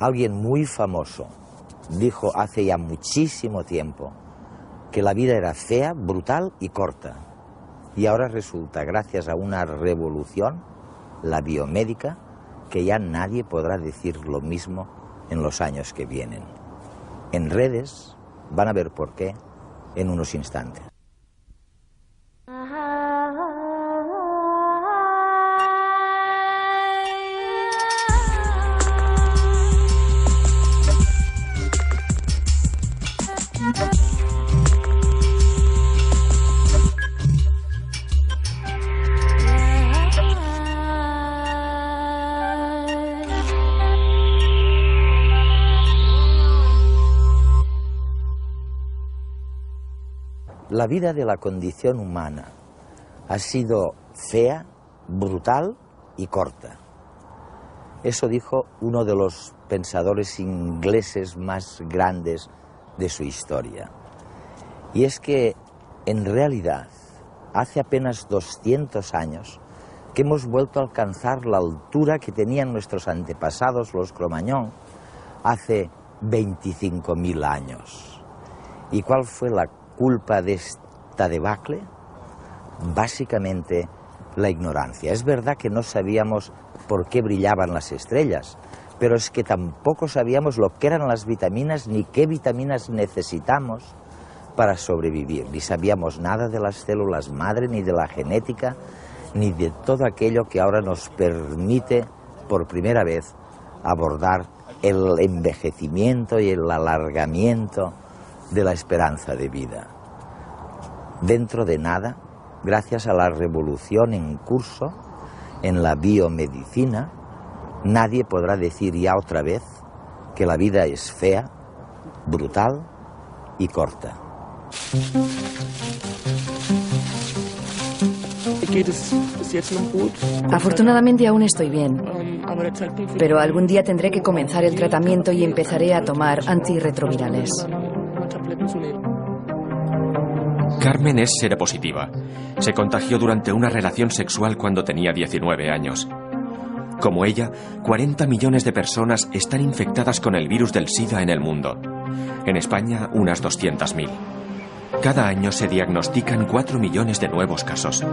Alguien muy famoso dijo hace ya muchísimo tiempo que la vida era fea, brutal y corta. Y ahora resulta, gracias a una revolución, la biomédica, que ya nadie podrá decir lo mismo en los años que vienen. En redes van a ver por qué en unos instantes. La vida de la condición humana ha sido fea, brutal y corta. Eso dijo uno de los pensadores ingleses más grandes de su historia. Y es que, en realidad, hace apenas 200 años que hemos vuelto a alcanzar la altura que tenían nuestros antepasados, los Cro-Magnon, hace 25.000 años. ¿Y cuál fue la culpa de esta debacle? Básicamente la ignorancia. Es verdad que no sabíamos por qué brillaban las estrellas, pero es que tampoco sabíamos lo que eran las vitaminas ni qué vitaminas necesitamos para sobrevivir. Ni sabíamos nada de las células madre, ni de la genética, ni de todo aquello que ahora nos permite por primera vez abordar el envejecimiento y el alargamiento de la esperanza de vida. Dentro de nada, gracias a la revolución en curso en la biomedicina, nadie podrá decir ya otra vez que la vida es fea, brutal y corta. Afortunadamente aún estoy bien, pero algún día tendré que comenzar el tratamiento y empezaré a tomar antirretrovirales. Carmen es seropositiva. Se contagió durante una relación sexual cuando tenía 19 años. Como ella, 40 millones de personas están infectadas con el virus del SIDA en el mundo. En España, unas 200.000. Cada año se diagnostican 4 millones de nuevos casos.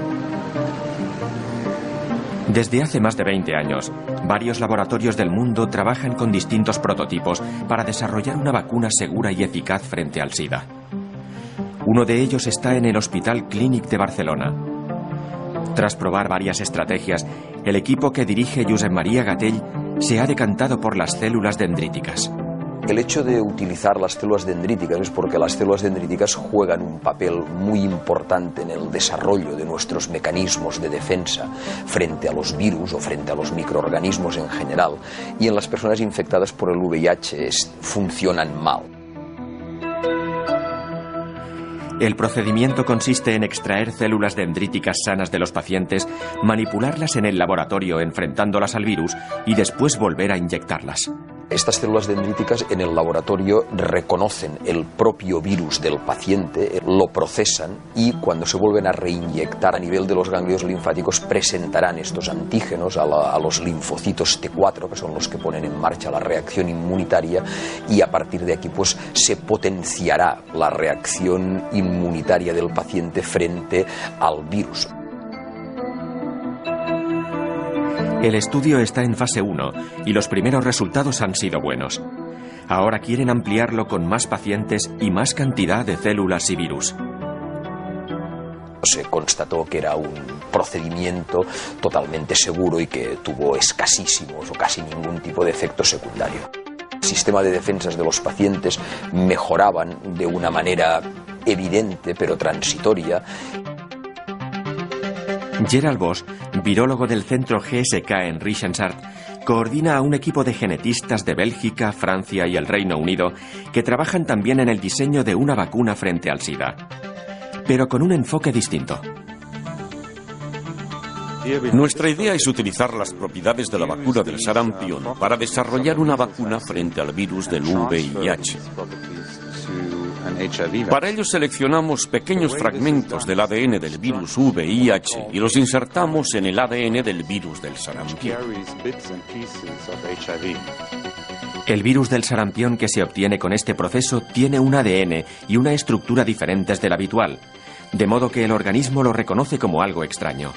Desde hace más de 20 años, varios laboratorios del mundo trabajan con distintos prototipos para desarrollar una vacuna segura y eficaz frente al SIDA. Uno de ellos está en el Hospital Clínic de Barcelona. Tras probar varias estrategias, el equipo que dirige Josep María Gatell se ha decantado por las células dendríticas. El hecho de utilizar las células dendríticas es porque las células dendríticas juegan un papel muy importante en el desarrollo de nuestros mecanismos de defensa frente a los virus o frente a los microorganismos en general, y en las personas infectadas por el VIH funcionan mal. El procedimiento consiste en extraer células dendríticas sanas de los pacientes, manipularlas en el laboratorio enfrentándolas al virus y después volver a inyectarlas. Estas células dendríticas en el laboratorio reconocen el propio virus del paciente, lo procesan y cuando se vuelven a reinyectar a nivel de los ganglios linfáticos presentarán estos antígenos a los linfocitos T4, que son los que ponen en marcha la reacción inmunitaria, y a partir de aquí pues se potenciará la reacción inmunitaria del paciente frente al virus. El estudio está en fase 1 y los primeros resultados han sido buenos. Ahora quieren ampliarlo con más pacientes y más cantidad de células y virus. Se constató que era un procedimiento totalmente seguro y que tuvo escasísimos o casi ningún tipo de efecto secundario. El sistema de defensas de los pacientes mejoraban de una manera evidente pero transitoria. Gerald Bosch, virólogo del centro GSK en Richensart, coordina a un equipo de genetistas de Bélgica, Francia y el Reino Unido que trabajan también en el diseño de una vacuna frente al SIDA, pero con un enfoque distinto. Nuestra idea es utilizar las propiedades de la vacuna del sarampión para desarrollar una vacuna frente al virus del VIH. Para ello seleccionamos pequeños fragmentos del ADN del virus VIH y los insertamos en el ADN del virus del sarampión. El virus del sarampión que se obtiene con este proceso tiene un ADN y una estructura diferentes del habitual, de modo que el organismo lo reconoce como algo extraño.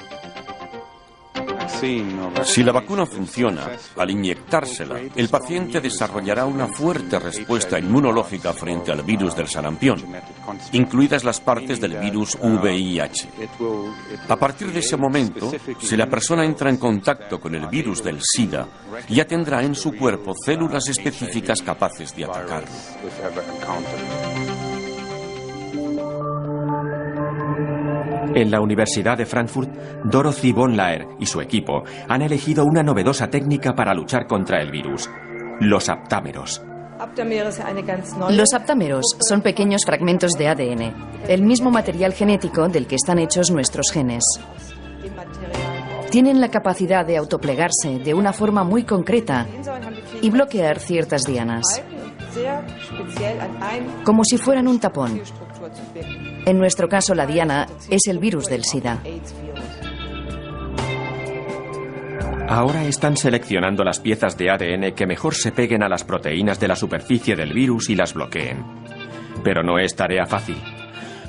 Si la vacuna funciona, al inyectársela, el paciente desarrollará una fuerte respuesta inmunológica frente al virus del sarampión, incluidas las partes del virus VIH. A partir de ese momento, si la persona entra en contacto con el virus del SIDA, ya tendrá en su cuerpo células específicas capaces de atacarlo. En la Universidad de Frankfurt, Dorothy von Laer y su equipo han elegido una novedosa técnica para luchar contra el virus: los aptámeros. Los aptámeros son pequeños fragmentos de ADN, el mismo material genético del que están hechos nuestros genes. Tienen la capacidad de autoplegarse de una forma muy concreta y bloquear ciertas dianas, como si fueran un tapón. En nuestro caso, la diana es el virus del SIDA. Ahora están seleccionando las piezas de ADN que mejor se peguen a las proteínas de la superficie del virus y las bloqueen. Pero no es tarea fácil.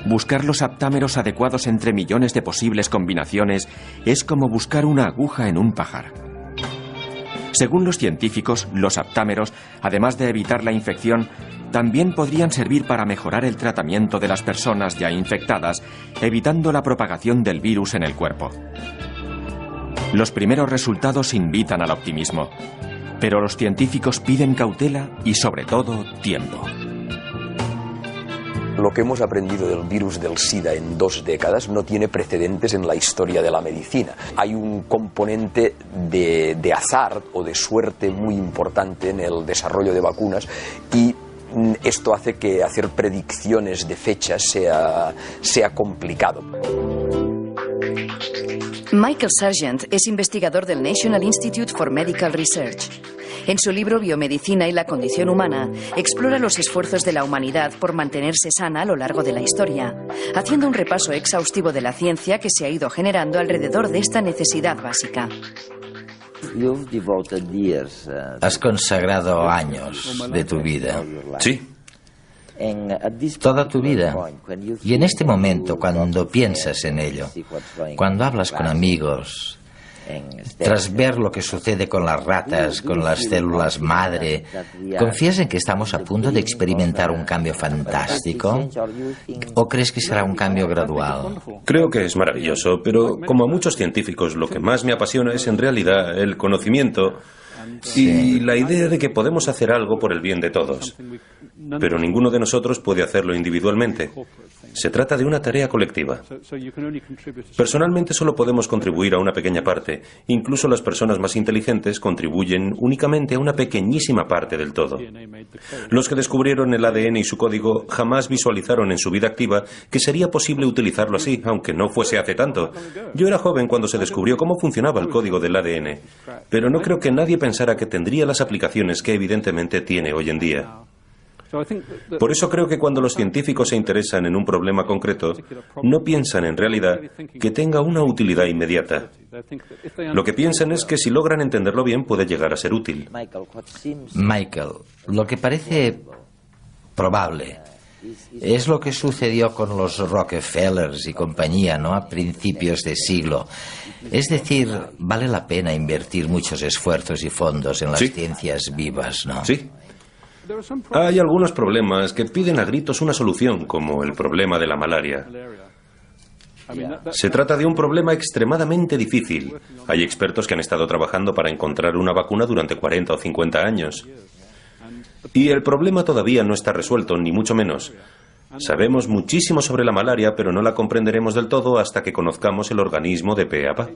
Buscar los aptámeros adecuados entre millones de posibles combinaciones es como buscar una aguja en un pajar. Según los científicos, los aptámeros, además de evitar la infección, también podrían servir para mejorar el tratamiento de las personas ya infectadas, evitando la propagación del virus en el cuerpo. Los primeros resultados invitan al optimismo, pero los científicos piden cautela y, sobre todo, tiempo. Lo que hemos aprendido del virus del SIDA en 2 décadas no tiene precedentes en la historia de la medicina. Hay un componente de azar o de suerte muy importante en el desarrollo de vacunas, y esto hace que hacer predicciones de fechas sea complicado. Michael Sargent es investigador del National Institute for Medical Research. En su libro Biomedicina y la condición humana, explora los esfuerzos de la humanidad por mantenerse sana a lo largo de la historia, haciendo un repaso exhaustivo de la ciencia que se ha ido generando alrededor de esta necesidad básica. Has consagrado años de tu vida. Sí. Toda tu vida. Y en este momento, cuando piensas en ello, cuando hablas con amigos, tras ver lo que sucede con las ratas, con las células madre, ¿confías en que estamos a punto de experimentar un cambio fantástico? ¿O crees que será un cambio gradual? Creo que es maravilloso, pero como a muchos científicos, lo que más me apasiona es en realidad el conocimiento y la idea de que podemos hacer algo por el bien de todos. Pero ninguno de nosotros puede hacerlo individualmente. Se trata de una tarea colectiva. Personalmente solo podemos contribuir a una pequeña parte. Incluso las personas más inteligentes contribuyen únicamente a una pequeñísima parte del todo. Los que descubrieron el ADN y su código jamás visualizaron en su vida activa que sería posible utilizarlo así, aunque no fuese hace tanto. Yo era joven cuando se descubrió cómo funcionaba el código del ADN, pero no creo que nadie pensara que tendría las aplicaciones que evidentemente tiene hoy en día. Por eso creo que cuando los científicos se interesan en un problema concreto, no piensan en realidad que tenga una utilidad inmediata. Lo que piensan es que si logran entenderlo bien puede llegar a ser útil. Michael, lo que parece probable es lo que sucedió con los Rockefellers y compañía, ¿no?, a principios de siglo. Es decir, vale la pena invertir muchos esfuerzos y fondos en las ciencias vivas, ¿no? Sí. Hay algunos problemas que piden a gritos una solución, como el problema de la malaria. Se trata de un problema extremadamente difícil. Hay expertos que han estado trabajando para encontrar una vacuna durante 40 o 50 años. Y el problema todavía no está resuelto, ni mucho menos. Sabemos muchísimo sobre la malaria, pero no la comprenderemos del todo hasta que conozcamos el organismo de pe a pa.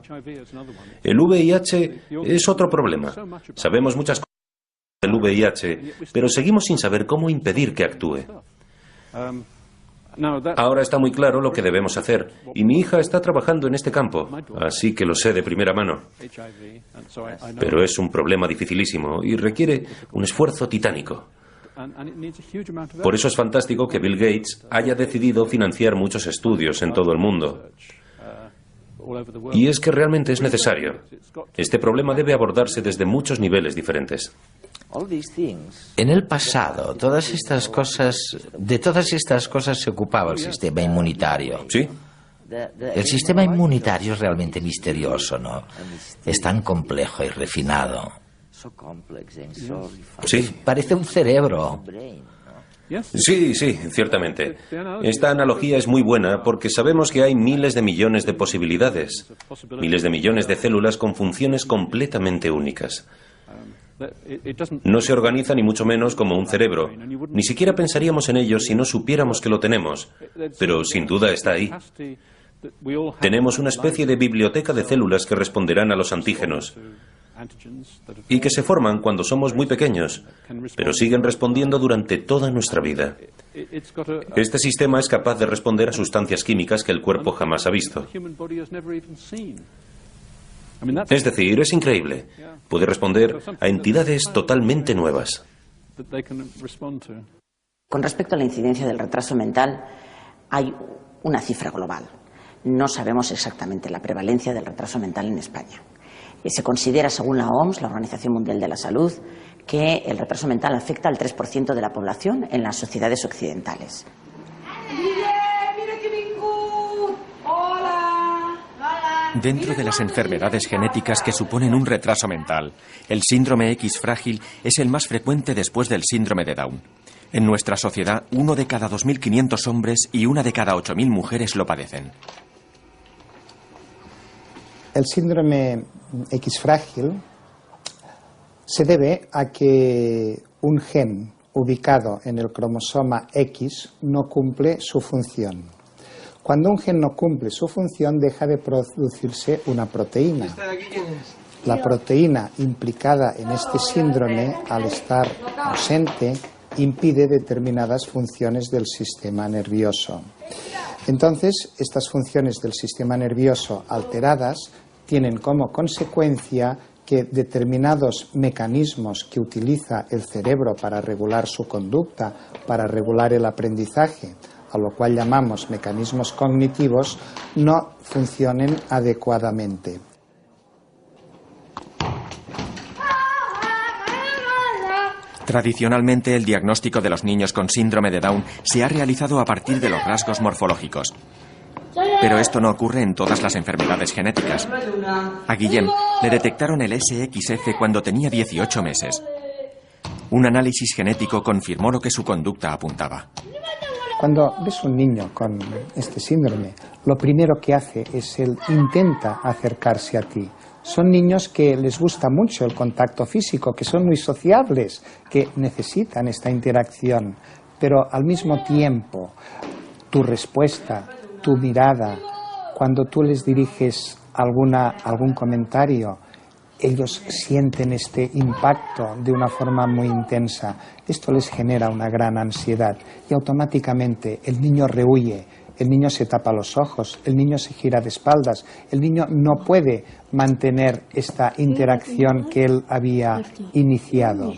El VIH es otro problema. Sabemos muchas cosas del VIH, pero seguimos sin saber cómo impedir que actúe. Ahora está muy claro lo que debemos hacer, y mi hija está trabajando en este campo, así que lo sé de primera mano. Pero es un problema dificilísimo y requiere un esfuerzo titánico. Por eso es fantástico que Bill Gates haya decidido financiar muchos estudios en todo el mundo. Y es que realmente es necesario. Este problema debe abordarse desde muchos niveles diferentes. En el pasado, de todas estas cosas se ocupaba el sistema inmunitario. Sí. El sistema inmunitario es realmente misterioso, ¿no? Es tan complejo y refinado. Sí. Parece un cerebro. Sí, ciertamente. Esta analogía es muy buena porque sabemos que hay miles de millones de posibilidades, miles de millones de células con funciones completamente únicas. No se organiza ni mucho menos como un cerebro. Ni siquiera pensaríamos en ello si no supiéramos que lo tenemos, pero sin duda está ahí. Tenemos una especie de biblioteca de células que responderán a los antígenos y que se forman cuando somos muy pequeños, pero siguen respondiendo durante toda nuestra vida. Este sistema es capaz de responder a sustancias químicas que el cuerpo jamás ha visto. Es decir, es increíble. Puede responder a entidades totalmente nuevas. Con respecto a la incidencia del retraso mental, hay una cifra global. No sabemos exactamente la prevalencia del retraso mental en España. Se considera, según la OMS, la Organización Mundial de la Salud, que el retraso mental afecta al 3% de la población en las sociedades occidentales. Dentro de las enfermedades genéticas que suponen un retraso mental, el síndrome X frágil es el más frecuente después del síndrome de Down. En nuestra sociedad, 1 de cada 2.500 hombres y 1 de cada 8.000 mujeres lo padecen. El síndrome X frágil se debe a que un gen ubicado en el cromosoma X no cumple su función. Cuando un gen no cumple su función, deja de producirse una proteína. La proteína implicada en este síndrome, al estar ausente, impide determinadas funciones del sistema nervioso. Entonces, estas funciones del sistema nervioso alteradas tienen como consecuencia que determinados mecanismos que utiliza el cerebro para regular su conducta, para regular el aprendizaje, a lo cual llamamos mecanismos cognitivos, no funcionen adecuadamente. Tradicionalmente, el diagnóstico de los niños con síndrome de Down se ha realizado a partir de los rasgos morfológicos. Pero esto no ocurre en todas las enfermedades genéticas. A Guillem le detectaron el SXF cuando tenía 18 meses. Un análisis genético confirmó lo que su conducta apuntaba. Cuando ves un niño con este síndrome, lo primero que hace es él intenta acercarse a ti. Son niños que les gusta mucho el contacto físico, que son muy sociables, que necesitan esta interacción, pero al mismo tiempo tu respuesta, tu mirada, cuando tú les diriges algún comentario, ellos sienten este impacto de una forma muy intensa. Esto les genera una gran ansiedad y automáticamente el niño rehuye, el niño se tapa los ojos, el niño se gira de espaldas, el niño no puede mantener esta interacción que él había iniciado.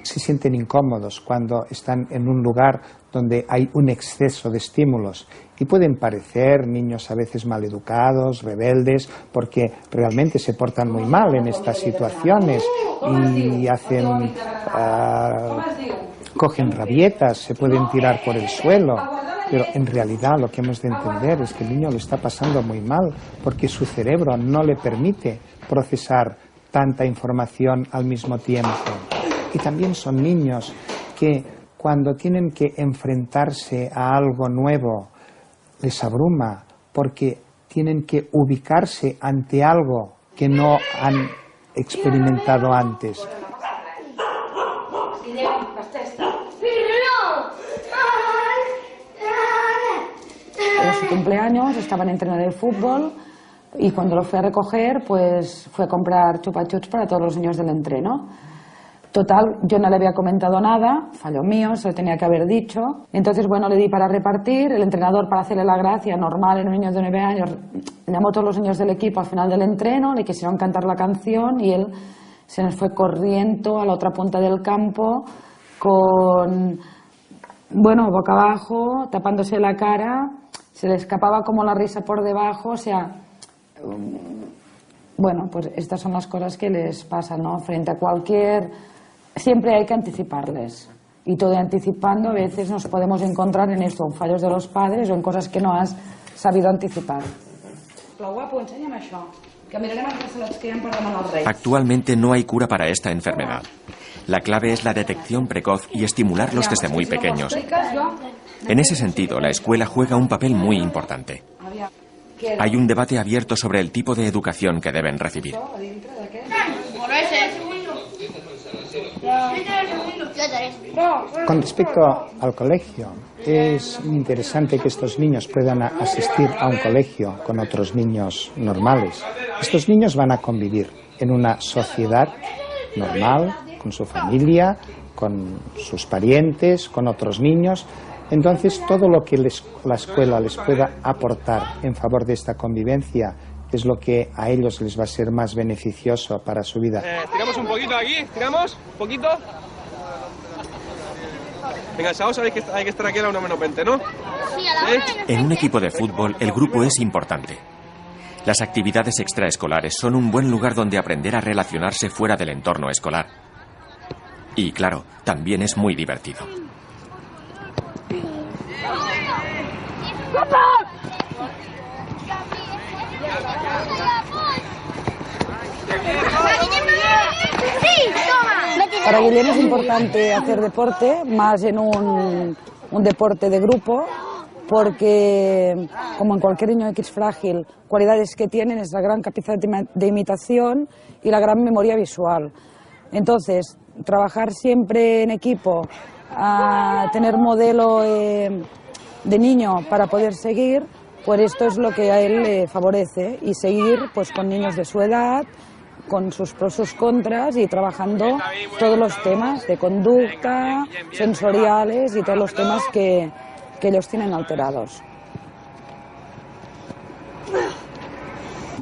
Se sienten incómodos cuando están en un lugar donde hay un exceso de estímulos y pueden parecer niños a veces maleducados, rebeldes, porque realmente se portan muy mal en estas situaciones y cogen rabietas, se pueden tirar por el suelo, pero en realidad lo que hemos de entender es que el niño lo está pasando muy mal porque su cerebro no le permite procesar tanta información al mismo tiempo. Y también son niños que cuando tienen que enfrentarse a algo nuevo les abruma porque tienen que ubicarse ante algo que no han experimentado antes. En su cumpleaños estaba en entreno de fútbol y cuando lo fui a recoger pues fue a comprar chupa chups para todos los niños del entreno. Total, yo no le había comentado nada, fallo mío, se lo tenía que haber dicho. Entonces, bueno, le di para repartir, el entrenador para hacerle la gracia normal en un niño de 9 años, llamó a todos los niños del equipo al final del entreno, le quisieron cantar la canción y él se nos fue corriendo a la otra punta del campo con bueno, boca abajo, tapándose la cara, se le escapaba como la risa por debajo, o sea, bueno, pues estas son las cosas que les pasan, ¿no? Frente a cualquier... Siempre hay que anticiparles. Y todo anticipando, a veces nos podemos encontrar en esto, en fallos de los padres o en cosas que no has sabido anticipar. Actualmente no hay cura para esta enfermedad. La clave es la detección precoz y estimularlos desde muy pequeños. En ese sentido, la escuela juega un papel muy importante. Hay un debate abierto sobre el tipo de educación que deben recibir. Con respecto al colegio, es interesante que estos niños puedan asistir a un colegio con otros niños normales. Estos niños van a convivir en una sociedad normal, con su familia, con sus parientes, con otros niños. Entonces, todo lo que la escuela les pueda aportar en favor de esta convivencia es lo que a ellos les va a ser más beneficioso para su vida. Tiramos un poquito aquí, tiramos un poquito. Venga, chavos, sabéis que hay que estar aquí a la 1:20, ¿no? Sí, a la 1:20. En un equipo de fútbol, el grupo es importante. Las actividades extraescolares son un buen lugar donde aprender a relacionarse fuera del entorno escolar. Y claro, también es muy divertido. Para Guillem es importante hacer deporte, más en un deporte de grupo, porque, como en cualquier niño X frágil, cualidades que tienen es la gran capacidad de imitación y la gran memoria visual. Entonces, trabajar siempre en equipo, a tener modelo de niño para poder seguir, pues esto es lo que a él le favorece, y seguir pues con niños de su edad, con sus pros, sus contras, y trabajando todos los temas de conducta, sensoriales y todos los temas que ellos tienen alterados.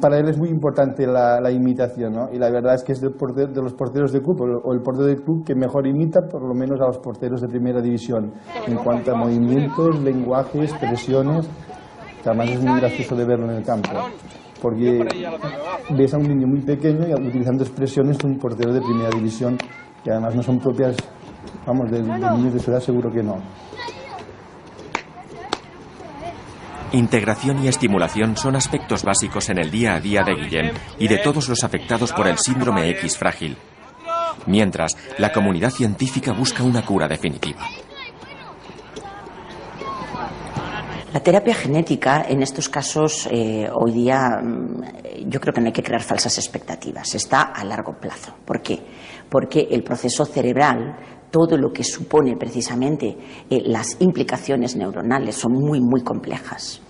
Para él es muy importante la imitación, ¿no? Y la verdad es que es de los porteros de club, o el portero de club que mejor imita, por lo menos a los porteros de primera división, en cuanto a movimientos, lenguaje, expresiones, que además es muy gracioso de verlo en el campo, porque ves a un niño muy pequeño y utilizando expresiones de un portero de primera división, que además no son propias, vamos, de niños de su edad, seguro que no. Integración y estimulación son aspectos básicos en el día a día de Guillem y de todos los afectados por el síndrome X frágil. Mientras, la comunidad científica busca una cura definitiva. La terapia genética, en estos casos, hoy día, yo creo que no hay que crear falsas expectativas. Está a largo plazo. ¿Por qué? Porque el proceso cerebral, todo lo que supone precisamente las implicaciones neuronales, son muy, muy complejas.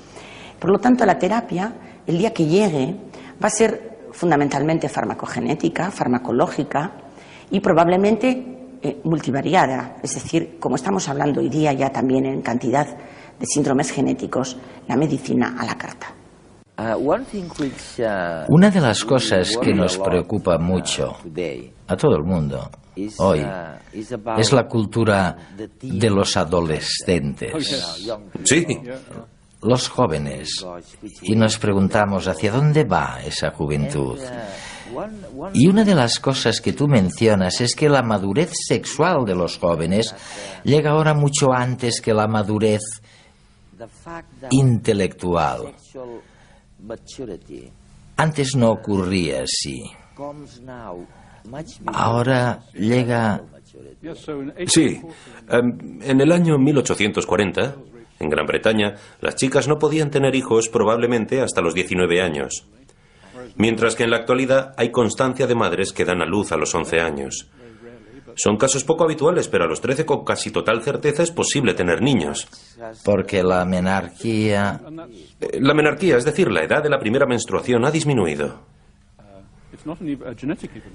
Por lo tanto, la terapia, el día que llegue, va a ser fundamentalmente farmacogenética, farmacológica y probablemente multivariada. Es decir, como estamos hablando hoy día ya también en cantidad de síndromes genéticos, la medicina a la carta. Una de las cosas que nos preocupa mucho a todo el mundo hoy es la cultura de los adolescentes. Sí. Los jóvenes. Y nos preguntamos hacia dónde va esa juventud. Y una de las cosas que tú mencionas es que la madurez sexual de los jóvenes llega ahora mucho antes que la madurez intelectual. Antes no ocurría así. Ahora llega... Sí. En el año 1840, en Gran Bretaña, las chicas no podían tener hijos probablemente hasta los 19 años. Mientras que en la actualidad hay constancia de madres que dan a luz a los 11 años. Son casos poco habituales, pero a los 13 con casi total certeza es posible tener niños. Porque la menarquía... La menarquía, es decir, la edad de la primera menstruación, ha disminuido.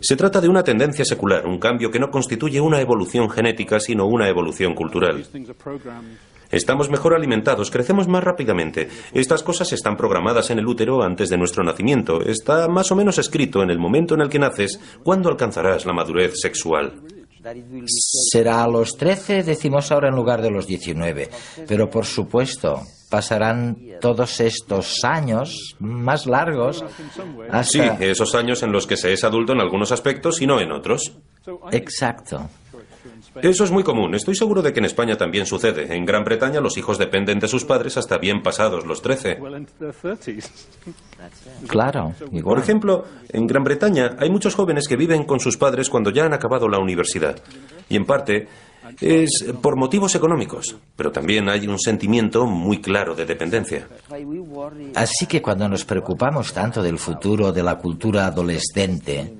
Se trata de una tendencia secular, un cambio que no constituye una evolución genética, sino una evolución cultural. Estamos mejor alimentados, crecemos más rápidamente. Estas cosas están programadas en el útero antes de nuestro nacimiento. Está más o menos escrito en el momento en el que naces cuándo alcanzarás la madurez sexual. Será a los 13, decimos ahora, en lugar de los 19. Pero por supuesto, pasarán todos estos años más largos hasta... Sí, esos años en los que se es adulto en algunos aspectos y no en otros. Exacto. Eso es muy común. Estoy seguro de que en España también sucede. En Gran Bretaña los hijos dependen de sus padres hasta bien pasados los 13. Claro, igual. Por ejemplo, en Gran Bretaña hay muchos jóvenes que viven con sus padres cuando ya han acabado la universidad. Y en parte es por motivos económicos, pero también hay un sentimiento muy claro de dependencia. Así que cuando nos preocupamos tanto del futuro de la cultura adolescente,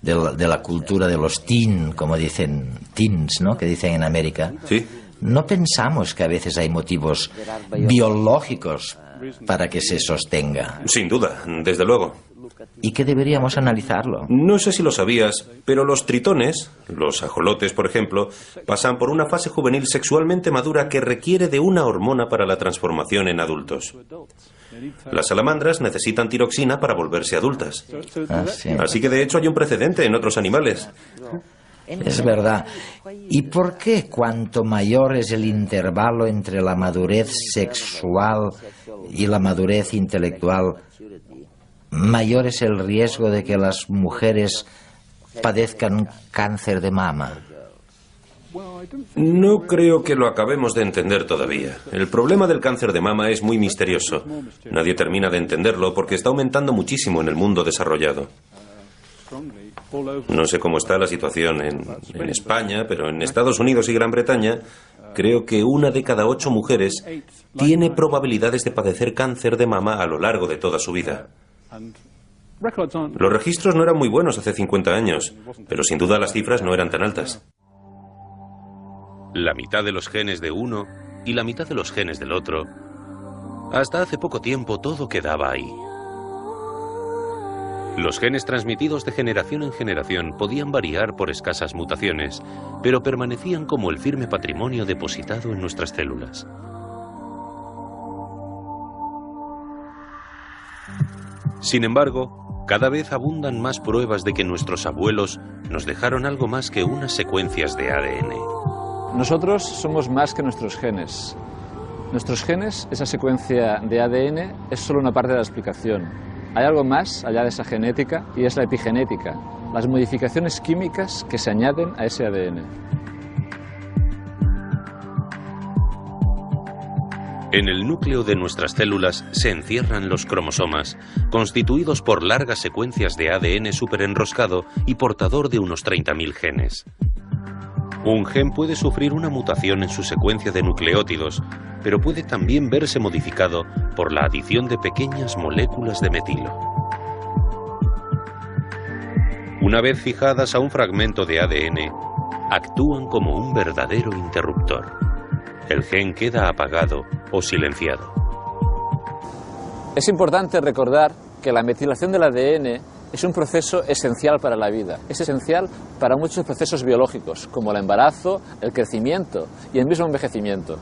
de la cultura de los teen, como dicen, teens, ¿no?, que dicen en América, ¿sí?, no pensamos que a veces hay motivos biológicos para que se sostenga. Sin duda, desde luego. Y que deberíamos analizarlo. No sé si lo sabías, pero los tritones, los ajolotes, por ejemplo, pasan por una fase juvenil sexualmente madura que requiere de una hormona para la transformación en adultos. Las salamandras necesitan tiroxina para volverse adultas. Sí. Así que de hecho hay un precedente en otros animales. Es verdad. ¿Y por qué cuanto mayor es el intervalo entre la madurez sexual y la madurez intelectual, mayor es el riesgo de que las mujeres padezcan cáncer de mama? No creo que lo acabemos de entender todavía. El problema del cáncer de mama es muy misterioso. Nadie termina de entenderlo porque está aumentando muchísimo en el mundo desarrollado. No sé cómo está la situación en España, pero en Estados Unidos y Gran Bretaña creo que 1 de cada 8 mujeres tiene probabilidades de padecer cáncer de mama a lo largo de toda su vida. Los registros no eran muy buenos hace 50 años, pero sin duda las cifras no eran tan altas. La mitad de los genes de uno y la mitad de los genes del otro. Hasta hace poco tiempo todo quedaba ahí. Los genes transmitidos de generación en generación podían variar por escasas mutaciones, pero permanecían como el firme patrimonio depositado en nuestras células. Sin embargo, cada vez abundan más pruebas de que nuestros abuelos nos dejaron algo más que unas secuencias de ADN. Nosotros somos más que nuestros genes. Nuestros genes, esa secuencia de ADN, es solo una parte de la explicación. Hay algo más allá de esa genética y es la epigenética, las modificaciones químicas que se añaden a ese ADN. En el núcleo de nuestras células se encierran los cromosomas, constituidos por largas secuencias de ADN superenroscado y portador de unos 30.000 genes. Un gen puede sufrir una mutación en su secuencia de nucleótidos, pero puede también verse modificado por la adición de pequeñas moléculas de metilo. Una vez fijadas a un fragmento de ADN, actúan como un verdadero interruptor. El gen queda apagado o silenciado. Es importante recordar que la metilación del ADN es un proceso esencial para la vida. Es esencial para muchos procesos biológicos, como el embarazo, el crecimiento y el mismo envejecimiento.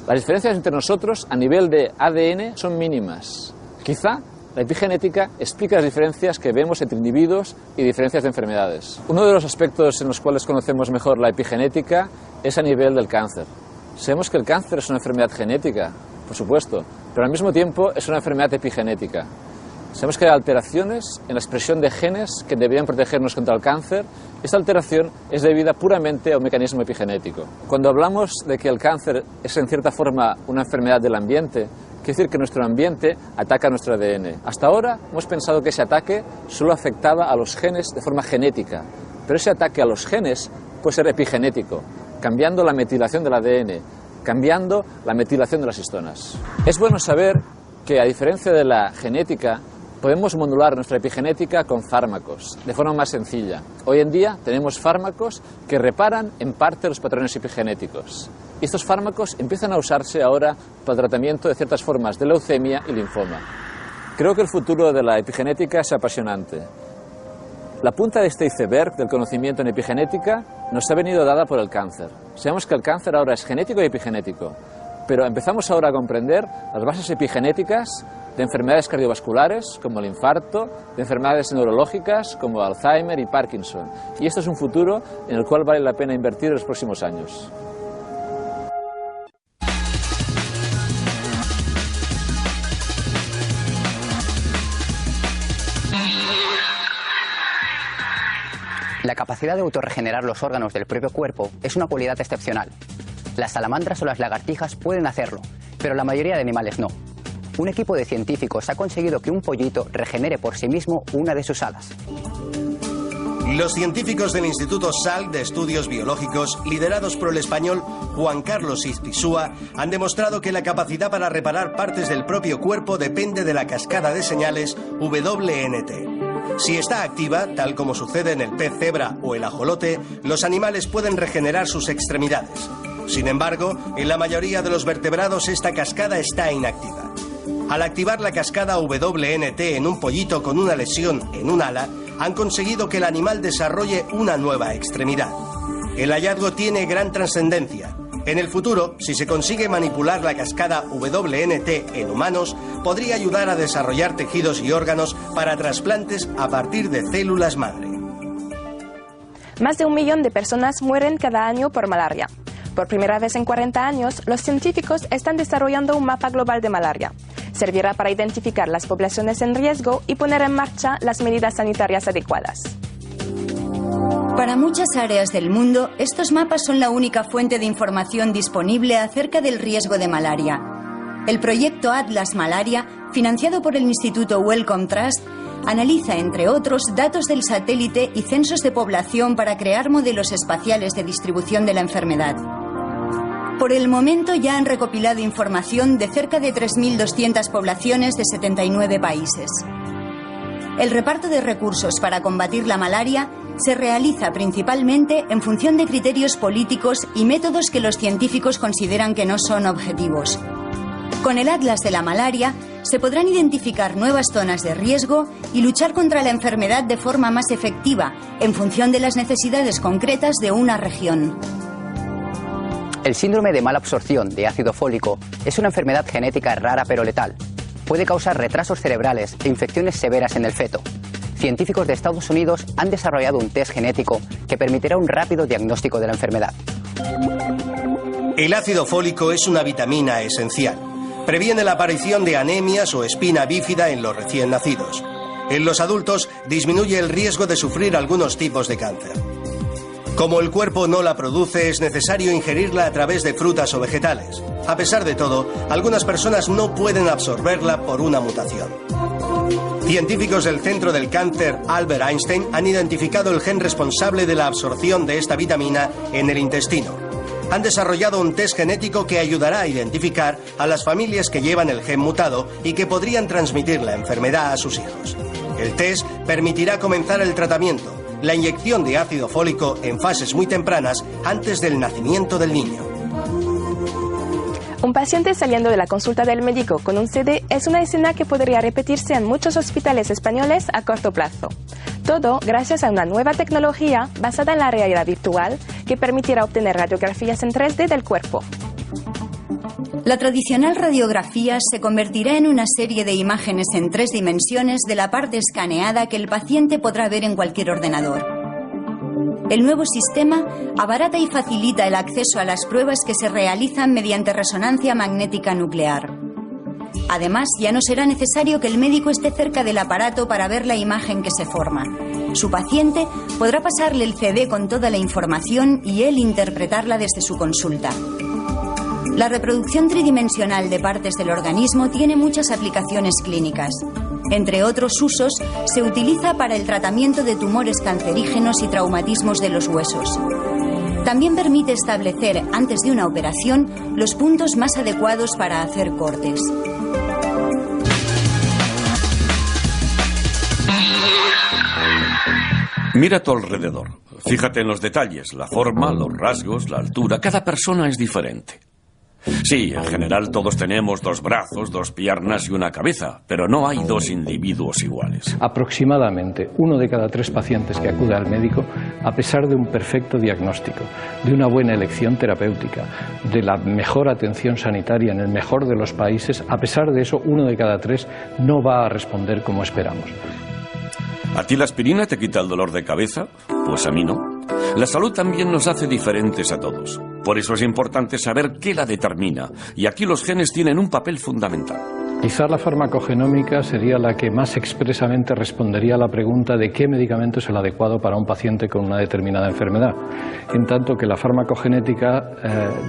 Las diferencias entre nosotros a nivel de ADN son mínimas. Quizá la epigenética explica las diferencias que vemos entre individuos y diferencias de enfermedades. Uno de los aspectos en los cuales conocemos mejor la epigenética es a nivel del cáncer. Sabemos que el cáncer es una enfermedad genética, por supuesto, pero al mismo tiempo es una enfermedad epigenética. Sabemos que hay alteraciones en la expresión de genes que deberían protegernos contra el cáncer. Esta alteración es debida puramente a un mecanismo epigenético. Cuando hablamos de que el cáncer es en cierta forma una enfermedad del ambiente, quiere decir que nuestro ambiente ataca nuestro ADN. Hasta ahora hemos pensado que ese ataque solo afectaba a los genes de forma genética, pero ese ataque a los genes puede ser epigenético, cambiando la metilación del ADN, cambiando la metilación de las histonas. Es bueno saber que, a diferencia de la genética, podemos modular nuestra epigenética con fármacos, de forma más sencilla. Hoy en día tenemos fármacos que reparan en parte los patrones epigenéticos. Y estos fármacos empiezan a usarse ahora para el tratamiento de ciertas formas de leucemia y linfoma. Creo que el futuro de la epigenética es apasionante. La punta de este iceberg del conocimiento en epigenética nos ha venido dada por el cáncer. Sabemos que el cáncer ahora es genético y epigenético. pero empezamos ahora a comprender las bases epigenéticas de enfermedades cardiovasculares como el infarto, de enfermedades neurológicas como Alzheimer y Parkinson. Y esto es un futuro en el cual vale la pena invertir en los próximos años. La capacidad de autorregenerar los órganos del propio cuerpo es una cualidad excepcional. Las salamandras o las lagartijas pueden hacerlo, pero la mayoría de animales no. Un equipo de científicos ha conseguido que un pollito regenere por sí mismo una de sus alas. Los científicos del Instituto Salk de Estudios Biológicos, liderados por el español Juan Carlos Ispizúa, han demostrado que la capacidad para reparar partes del propio cuerpo depende de la cascada de señales WNT. Si está activa, tal como sucede en el pez cebra o el ajolote, los animales pueden regenerar sus extremidades. Sin embargo, en la mayoría de los vertebrados esta cascada está inactiva. Al activar la cascada WNT en un pollito con una lesión en un ala, han conseguido que el animal desarrolle una nueva extremidad. El hallazgo tiene gran trascendencia. En el futuro, si se consigue manipular la cascada WNT en humanos, podría ayudar a desarrollar tejidos y órganos para trasplantes a partir de células madre. Más de 1 millón de personas mueren cada año por malaria. Por primera vez en 40 años, los científicos están desarrollando un mapa global de malaria. Servirá para identificar las poblaciones en riesgo y poner en marcha las medidas sanitarias adecuadas. Para muchas áreas del mundo, estos mapas son la única fuente de información disponible acerca del riesgo de malaria. El proyecto Atlas Malaria, financiado por el Instituto Wellcome Trust, analiza, entre otros, datos del satélite y censos de población para crear modelos espaciales de distribución de la enfermedad. Por el momento ya han recopilado información de cerca de 3.200 poblaciones de 79 países. El reparto de recursos para combatir la malaria se realiza principalmente en función de criterios políticos y métodos que los científicos consideran que no son objetivos. Con el Atlas de la Malaria se podrán identificar nuevas zonas de riesgo y luchar contra la enfermedad de forma más efectiva en función de las necesidades concretas de una región. El síndrome de mala absorción de ácido fólico es una enfermedad genética rara pero letal. Puede causar retrasos cerebrales e infecciones severas en el feto. Científicos de Estados Unidos han desarrollado un test genético que permitirá un rápido diagnóstico de la enfermedad. El ácido fólico es una vitamina esencial. Previene la aparición de anemias o espina bífida en los recién nacidos. En los adultos disminuye el riesgo de sufrir algunos tipos de cáncer. Como el cuerpo no la produce, es necesario ingerirla a través de frutas o vegetales. A pesar de todo, algunas personas no pueden absorberla por una mutación. Científicos del Centro del Cáncer Albert Einstein han identificado el gen responsable de la absorción de esta vitamina en el intestino. Han desarrollado un test genético que ayudará a identificar a las familias que llevan el gen mutado y que podrían transmitir la enfermedad a sus hijos. El test permitirá comenzar el tratamiento, la inyección de ácido fólico en fases muy tempranas antes del nacimiento del niño. Un paciente saliendo de la consulta del médico con un CD es una escena que podría repetirse en muchos hospitales españoles a corto plazo. Todo gracias a una nueva tecnología basada en la realidad virtual que permitirá obtener radiografías en 3D del cuerpo. La tradicional radiografía se convertirá en una serie de imágenes en 3 dimensiones de la parte escaneada que el paciente podrá ver en cualquier ordenador. El nuevo sistema abarata y facilita el acceso a las pruebas que se realizan mediante resonancia magnética nuclear. Además, ya no será necesario que el médico esté cerca del aparato para ver la imagen que se forma. Su paciente podrá pasarle el CD con toda la información y él interpretarla desde su consulta. La reproducción tridimensional de partes del organismo tiene muchas aplicaciones clínicas. Entre otros usos, se utiliza para el tratamiento de tumores cancerígenos y traumatismos de los huesos. También permite establecer, antes de una operación, los puntos más adecuados para hacer cortes. Mira a tu alrededor. Fíjate en los detalles, la forma, los rasgos, la altura. Cada persona es diferente. Sí, en general todos tenemos 2 brazos, 2 piernas y una cabeza, pero no hay 2 individuos iguales. Aproximadamente 1 de cada 3 pacientes que acude al médico, a pesar de un perfecto diagnóstico, de una buena elección terapéutica, de la mejor atención sanitaria en el mejor de los países, a pesar de eso, 1 de cada 3 no va a responder como esperamos. ¿A ti la aspirina te quita el dolor de cabeza? Pues a mí no. La salud también nos hace diferentes a todos. Por eso es importante saber qué la determina, y aquí los genes tienen un papel fundamental. Quizá la farmacogenómica sería la que más expresamente respondería a la pregunta de qué medicamento es el adecuado para un paciente con una determinada enfermedad. En tanto que la farmacogenética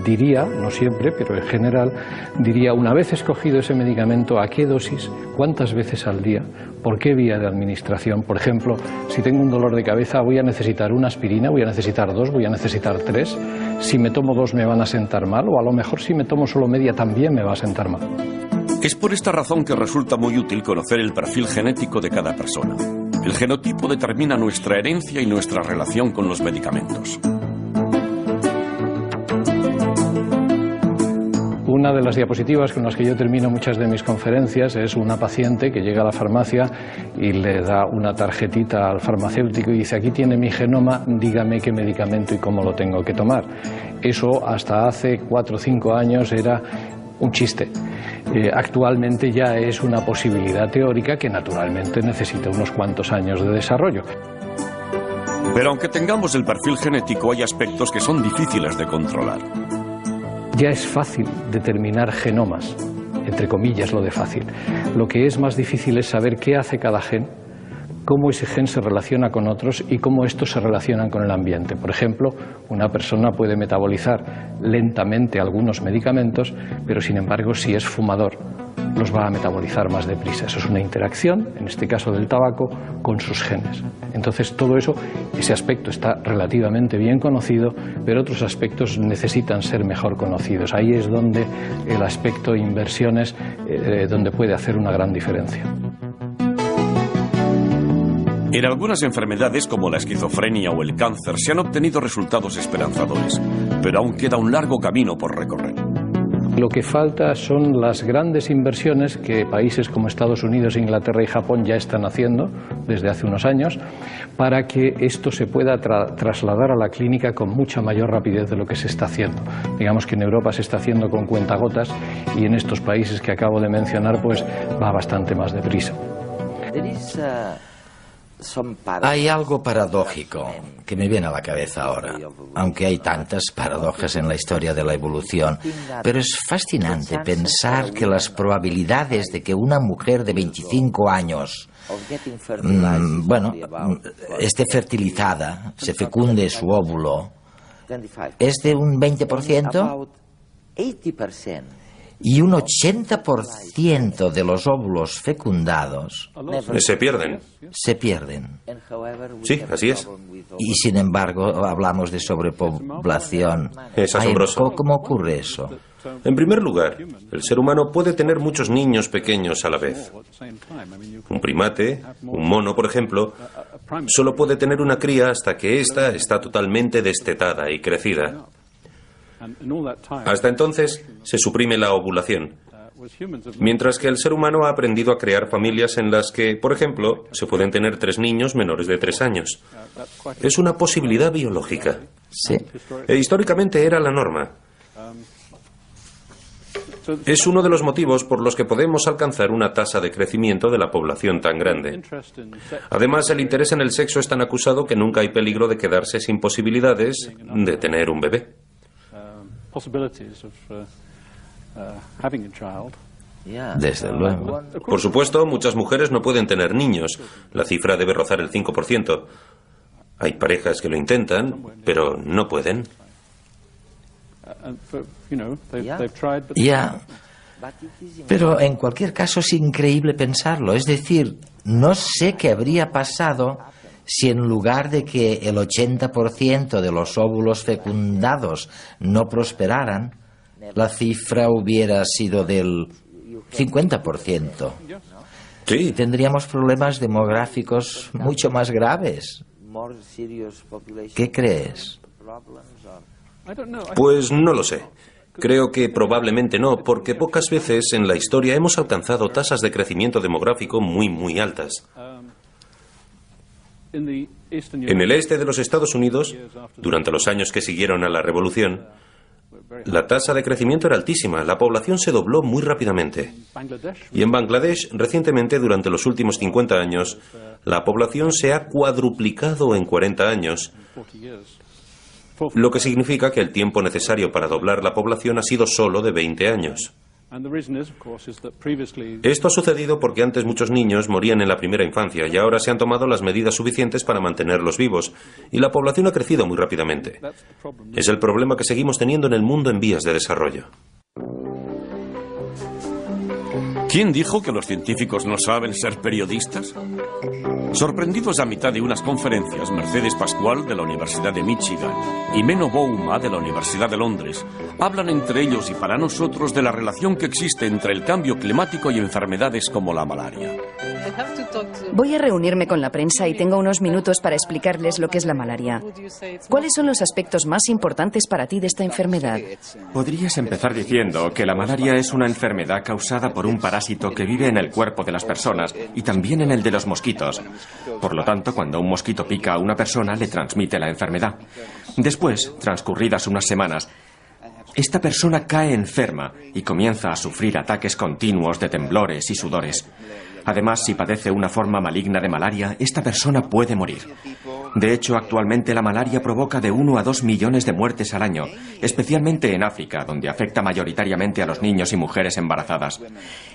diría, no siempre, pero en general, diría una vez escogido ese medicamento, a qué dosis, cuántas veces al día, por qué vía de administración. Por ejemplo, si tengo un dolor de cabeza, voy a necesitar una aspirina, voy a necesitar 2, voy a necesitar 3. Si me tomo 2 me van a sentar mal, o a lo mejor si me tomo solo media también me va a sentar mal. Es por esta razón que resulta muy útil conocer el perfil genético de cada persona. El genotipo determina nuestra herencia y nuestra relación con los medicamentos. Una de las diapositivas con las que yo termino muchas de mis conferencias es una paciente que llega a la farmacia y le da una tarjetita al farmacéutico y dice: aquí tiene mi genoma, dígame qué medicamento y cómo lo tengo que tomar. Eso hasta hace 4 o 5 años era un chiste. Actualmente ya es una posibilidad teórica que naturalmente necesita unos cuantos años de desarrollo. Pero aunque tengamos el perfil genético, hay aspectos que son difíciles de controlar. Ya es fácil determinar genomas, entre comillas lo de fácil. Lo que es más difícil es saber qué hace cada gen, cómo ese gen se relaciona con otros y cómo estos se relacionan con el ambiente. Por ejemplo, una persona puede metabolizar lentamente algunos medicamentos, pero sin embargo, si es fumador, los va a metabolizar más deprisa. Eso es una interacción, en este caso del tabaco, con sus genes. Entonces, todo eso, ese aspecto está relativamente bien conocido, pero otros aspectos necesitan ser mejor conocidos. Ahí es donde el aspecto inversiones, donde puede hacer una gran diferencia. En algunas enfermedades como la esquizofrenia o el cáncer se han obtenido resultados esperanzadores, pero aún queda un largo camino por recorrer. Lo que falta son las grandes inversiones que países como Estados Unidos, Inglaterra y Japón ya están haciendo desde hace unos años para que esto se pueda trasladar a la clínica con mucha mayor rapidez de lo que se está haciendo. Digamos que en Europa se está haciendo con cuentagotas y en estos países que acabo de mencionar pues va bastante más deprisa. Hay algo paradójico que me viene a la cabeza ahora, aunque hay tantas paradojas en la historia de la evolución, pero es fascinante pensar que las probabilidades de que una mujer de 25 años esté fertilizada, se fecunde su óvulo, es de un 20%. Y un 80% de los óvulos fecundados se pierden. Se pierden. Sí, así es. Y sin embargo hablamos de sobrepoblación. Es asombroso. ¿Cómo ocurre eso? En primer lugar, el ser humano puede tener muchos niños pequeños a la vez. Un primate, un mono, por ejemplo, solo puede tener una cría hasta que ésta está totalmente destetada y crecida. Hasta entonces se suprime la ovulación, mientras que el ser humano ha aprendido a crear familias en las que, por ejemplo, se pueden tener 3 niños menores de 3 años. Es una posibilidad biológica. Sí. Históricamente era la norma. Es uno de los motivos por los que podemos alcanzar una tasa de crecimiento de la población tan grande. Además, el interés en el sexo es tan acusado que nunca hay peligro de quedarse sin posibilidades de tener un bebé. Desde luego. Por supuesto, muchas mujeres no pueden tener niños. La cifra debe rozar el 5%. Hay parejas que lo intentan, pero no pueden. Ya. Pero en cualquier caso es increíble pensarlo. Es decir, no sé qué habría pasado si en lugar de que el 80% de los óvulos fecundados no prosperaran, la cifra hubiera sido del 50%. Sí. Tendríamos problemas demográficos mucho más graves. ¿Qué crees? Pues no lo sé. Creo que probablemente no, porque pocas veces en la historia hemos alcanzado tasas de crecimiento demográfico muy altas. En el este de los Estados Unidos, durante los años que siguieron a la Revolución, la tasa de crecimiento era altísima, la población se dobló muy rápidamente. Y en Bangladesh, recientemente, durante los últimos 50 años, la población se ha cuadruplicado en 40 años, lo que significa que el tiempo necesario para doblar la población ha sido solo de 20 años. Esto ha sucedido porque antes muchos niños morían en la primera infancia y ahora se han tomado las medidas suficientes para mantenerlos vivos y la población ha crecido muy rápidamente. Es el problema que seguimos teniendo en el mundo en vías de desarrollo. ¿Quién dijo que los científicos no saben ser periodistas? Sorprendidos a mitad de unas conferencias, Mercedes Pascual de la Universidad de Michigan y Menno Bouma de la Universidad de Londres hablan entre ellos y para nosotros de la relación que existe entre el cambio climático y enfermedades como la malaria. Voy a reunirme con la prensa y tengo unos minutos para explicarles lo que es la malaria. ¿Cuáles son los aspectos más importantes para ti de esta enfermedad? Podrías empezar diciendo que la malaria es una enfermedad causada por un parásito que vive en el cuerpo de las personas y también en el de los mosquitos. Por lo tanto, cuando un mosquito pica a una persona, le transmite la enfermedad. Después, transcurridas unas semanas, esta persona cae enferma y comienza a sufrir ataques continuos de temblores y sudores. Además, si padece una forma maligna de malaria, esta persona puede morir. De hecho, actualmente la malaria provoca de 1 a 2 millones de muertes al año, especialmente en África, donde afecta mayoritariamente a los niños y mujeres embarazadas.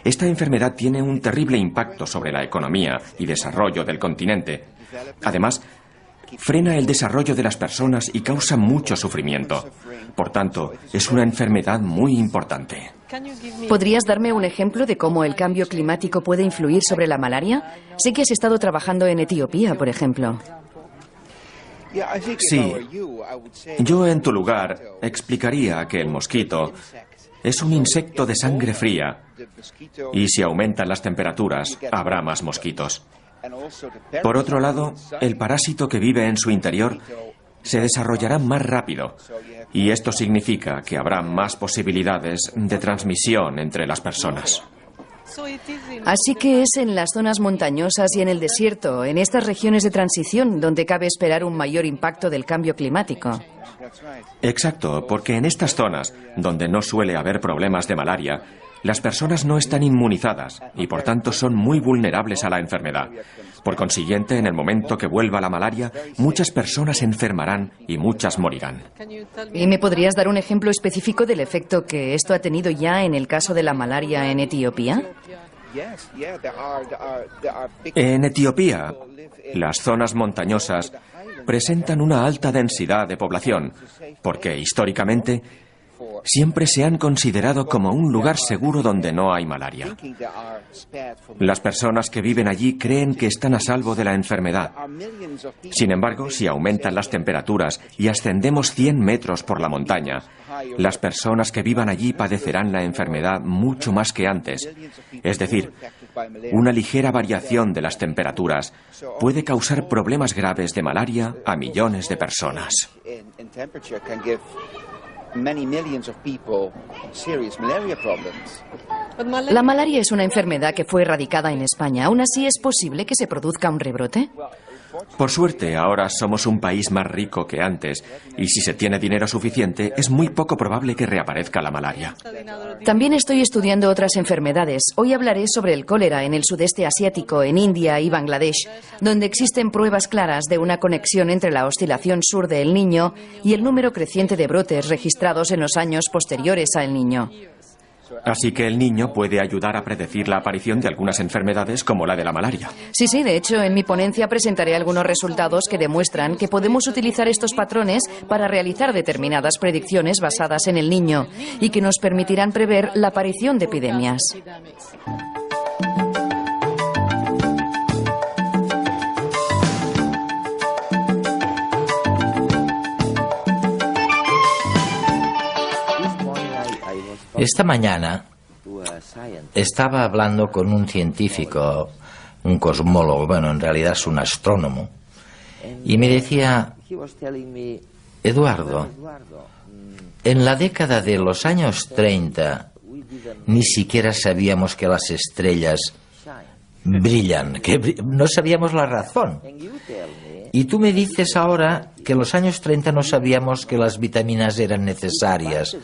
Esta enfermedad tiene un terrible impacto sobre la economía y desarrollo del continente. Además, frena el desarrollo de las personas y causa mucho sufrimiento. Por tanto, es una enfermedad muy importante. ¿Podrías darme un ejemplo de cómo el cambio climático puede influir sobre la malaria? Sé que has estado trabajando en Etiopía, por ejemplo. Sí. Yo, en tu lugar, explicaría que el mosquito es un insecto de sangre fría y si aumentan las temperaturas, habrá más mosquitos. Por otro lado, el parásito que vive en su interior se desarrollará más rápido y esto significa que habrá más posibilidades de transmisión entre las personas. Así que es en las zonas montañosas y en el desierto, en estas regiones de transición, donde cabe esperar un mayor impacto del cambio climático. Exacto, porque en estas zonas, donde no suele haber problemas de malaria, las personas no están inmunizadas y por tanto son muy vulnerables a la enfermedad. Por consiguiente, en el momento que vuelva la malaria, muchas personas se enfermarán y muchas morirán. ¿Y me podrías dar un ejemplo específico del efecto que esto ha tenido ya en el caso de la malaria en Etiopía? En Etiopía, las zonas montañosas presentan una alta densidad de población, porque históricamente siempre se han considerado como un lugar seguro donde no hay malaria. Las personas que viven allí creen que están a salvo de la enfermedad. Sin embargo, si aumentan las temperaturas y ascendemos 100 metros por la montaña, las personas que vivan allí padecerán la enfermedad mucho más que antes. Es decir, una ligera variación de las temperaturas puede causar problemas graves de malaria a millones de personas. La malaria es una enfermedad que fue erradicada en España. ¿Aún así es posible que se produzca un rebrote? Por suerte, ahora somos un país más rico que antes, y si se tiene dinero suficiente, es muy poco probable que reaparezca la malaria. También estoy estudiando otras enfermedades. Hoy hablaré sobre el cólera en el sudeste asiático, en India y Bangladesh, donde existen pruebas claras de una conexión entre la oscilación sur del Niño y el número creciente de brotes registrados en los años posteriores al Niño. Así que el Niño puede ayudar a predecir la aparición de algunas enfermedades como la de la malaria. Sí, de hecho, en mi ponencia presentaré algunos resultados que demuestran que podemos utilizar estos patrones para realizar determinadas predicciones basadas en el Niño y que nos permitirán prever la aparición de epidemias. Esta mañana estaba hablando con un científico, un cosmólogo, bueno, en realidad es un astrónomo, y me decía: Eduardo, En la década de los años 30 ni siquiera sabíamos que las estrellas brillan, no sabíamos la razón. Y tú me dices ahora que en los años 30 no sabíamos que las vitaminas eran necesarias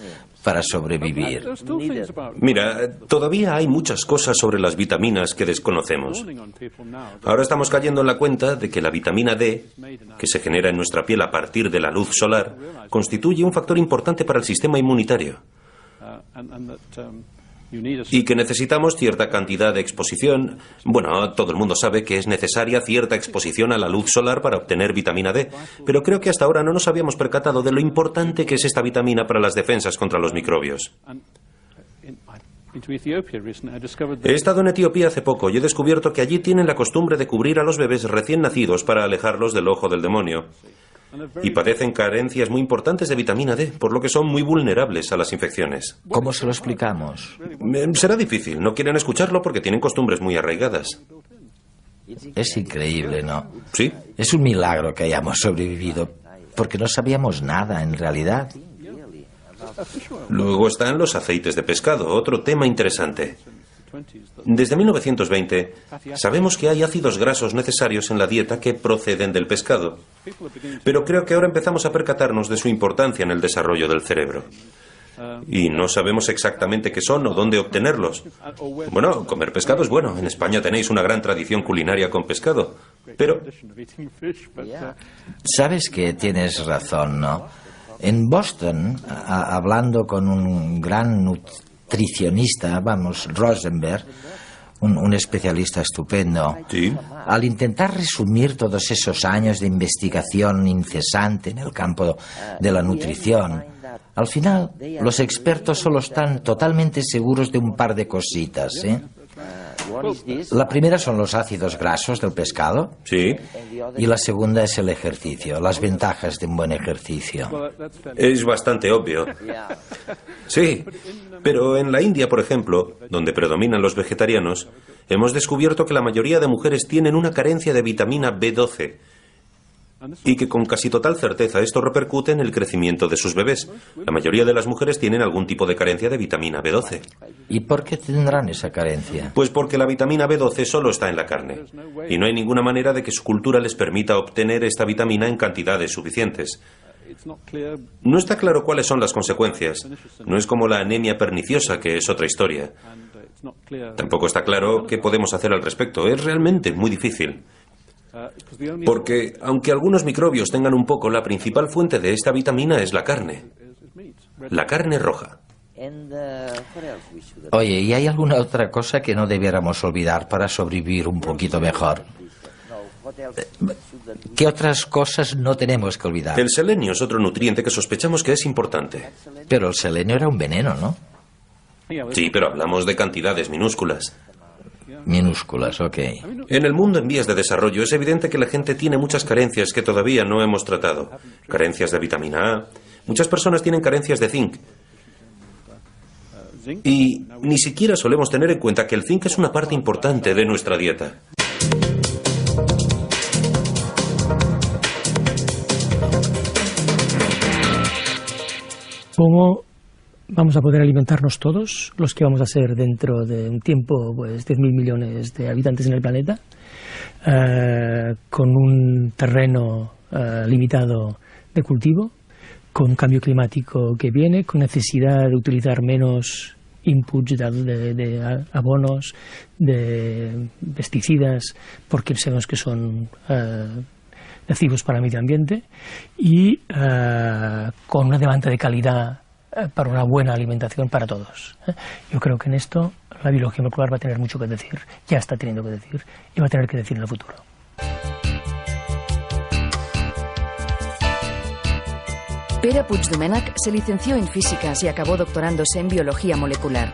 para sobrevivir. Mira, todavía hay muchas cosas sobre las vitaminas que desconocemos. Ahora estamos cayendo en la cuenta de que la vitamina D, que se genera en nuestra piel a partir de la luz solar, constituye un factor importante para el sistema inmunitario. Y que necesitamos cierta cantidad de exposición. Bueno, todo el mundo sabe que es necesaria cierta exposición a la luz solar para obtener vitamina D, pero creo que hasta ahora no nos habíamos percatado de lo importante que es esta vitamina para las defensas contra los microbios. He estado en Etiopía hace poco y he descubierto que allí tienen la costumbre de cubrir a los bebés recién nacidos para alejarlos del ojo del demonio. Y padecen carencias muy importantes de vitamina D, por lo que son muy vulnerables a las infecciones. ¿Cómo se lo explicamos? Será difícil, no quieren escucharlo porque tienen costumbres muy arraigadas. Es increíble, ¿no? Sí. Es un milagro que hayamos sobrevivido, porque no sabíamos nada en realidad. Luego están los aceites de pescado, otro tema interesante. Desde 1920 sabemos que hay ácidos grasos necesarios en la dieta que proceden del pescado, pero creo que ahora empezamos a percatarnos de su importancia en el desarrollo del cerebro. Y no sabemos exactamente qué son o dónde obtenerlos. Bueno, comer pescado es bueno. En España tenéis una gran tradición culinaria con pescado, pero... Sabes que tienes razón, ¿no? En Boston, hablando con un gran nutricionista, Rosenberg, un especialista estupendo, ¿sí? Al intentar resumir todos esos años de investigación incesante en el campo de la nutrición, al final los expertos solo están totalmente seguros de un par de cositas, ¿eh? La primera son los ácidos grasos del pescado. Sí. Y la segunda es el ejercicio, las ventajas de un buen ejercicio. Es bastante obvio. Sí, pero en la India, por ejemplo, donde predominan los vegetarianos, hemos descubierto que la mayoría de mujeres tienen una carencia de vitamina B12 y que con casi total certeza esto repercute en el crecimiento de sus bebés. La mayoría de las mujeres tienen algún tipo de carencia de vitamina B12. ¿Y por qué tendrán esa carencia? Pues porque la vitamina B12 solo está en la carne y no hay ninguna manera de que su cultura les permita obtener esta vitamina en cantidades suficientes. No está claro cuáles son las consecuencias. No es como la anemia perniciosa, que es otra historia. Tampoco está claro qué podemos hacer al respecto. Es realmente muy difícil. Porque, aunque algunos microbios tengan un poco, la principal fuente de esta vitamina es la carne. La carne roja. Oye, ¿y hay alguna otra cosa que no debiéramos olvidar para sobrevivir un poquito mejor? ¿Qué otras cosas no tenemos que olvidar? El selenio es otro nutriente que sospechamos que es importante. Pero el selenio era un veneno, ¿no? Sí, pero hablamos de cantidades minúsculas. Minúsculas, ok. En el mundo en vías de desarrollo es evidente que la gente tiene muchas carencias que todavía no hemos tratado. Carencias de vitamina A. Muchas personas tienen carencias de zinc. Y ni siquiera solemos tener en cuenta que el zinc es una parte importante de nuestra dieta. ¿Cómo vamos a poder alimentarnos todos, los que vamos a ser dentro de un tiempo, pues 10.000 millones de habitantes en el planeta, con un terreno limitado de cultivo, con un cambio climático que viene, con necesidad de utilizar menos inputs de abonos, de pesticidas, porque sabemos que son nocivos para el medio ambiente, y con una demanda de calidad para una buena alimentación para todos. Yo creo que en esto la biología molecular va a tener mucho que decir, ya está teniendo que decir, y va a tener que decir en el futuro. Pere Puigdomènech se licenció en físicas y acabó doctorándose en biología molecular.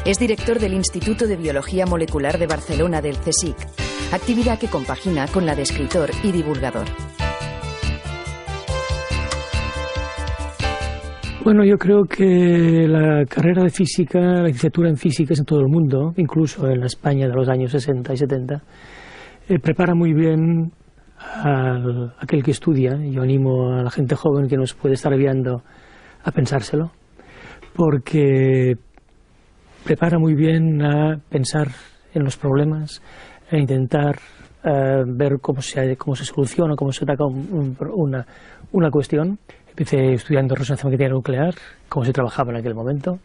Es director del Instituto de Biología Molecular de Barcelona del CSIC, actividad que compagina con la de escritor y divulgador. Bueno, yo creo que la carrera de física, la licenciatura en físicas en todo el mundo, incluso en la España de los años 60 y 70, prepara muy bien a aquel que estudia. Yo animo a la gente joven que nos puede estar viendo a pensárselo, porque prepara muy bien a pensar en los problemas, a intentar ver cómo se soluciona, cómo se ataca una cuestión. Empecé estudiando resonancia magnética nuclear, cómo se trabajaba en aquel momento,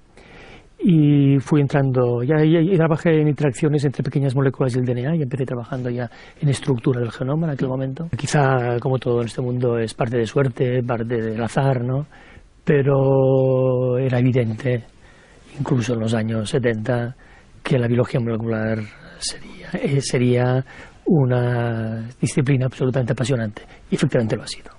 y fui entrando, ya trabajé en interacciones entre pequeñas moléculas y el DNA, y empecé trabajando ya en estructura del genoma en aquel momento. Quizá, como todo en este mundo, es parte de suerte, parte del azar, ¿no? Pero era evidente, incluso en los años 70, que la biología molecular sería una disciplina absolutamente apasionante, y efectivamente lo ha sido.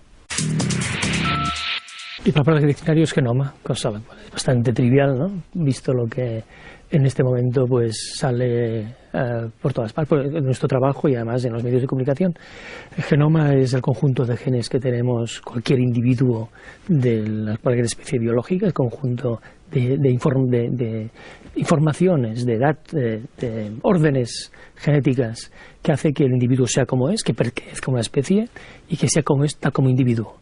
Y para hablar de diccionario es genoma, cosa bastante trivial, ¿no? Visto lo que en este momento pues sale por todas partes, en nuestro trabajo y además en los medios de comunicación. El genoma es el conjunto de genes que tenemos cualquier individuo de cualquier especie biológica, el conjunto de informaciones, de órdenes genéticas que hace que el individuo sea como es, que pertenezca a una especie y que sea como está como individuo.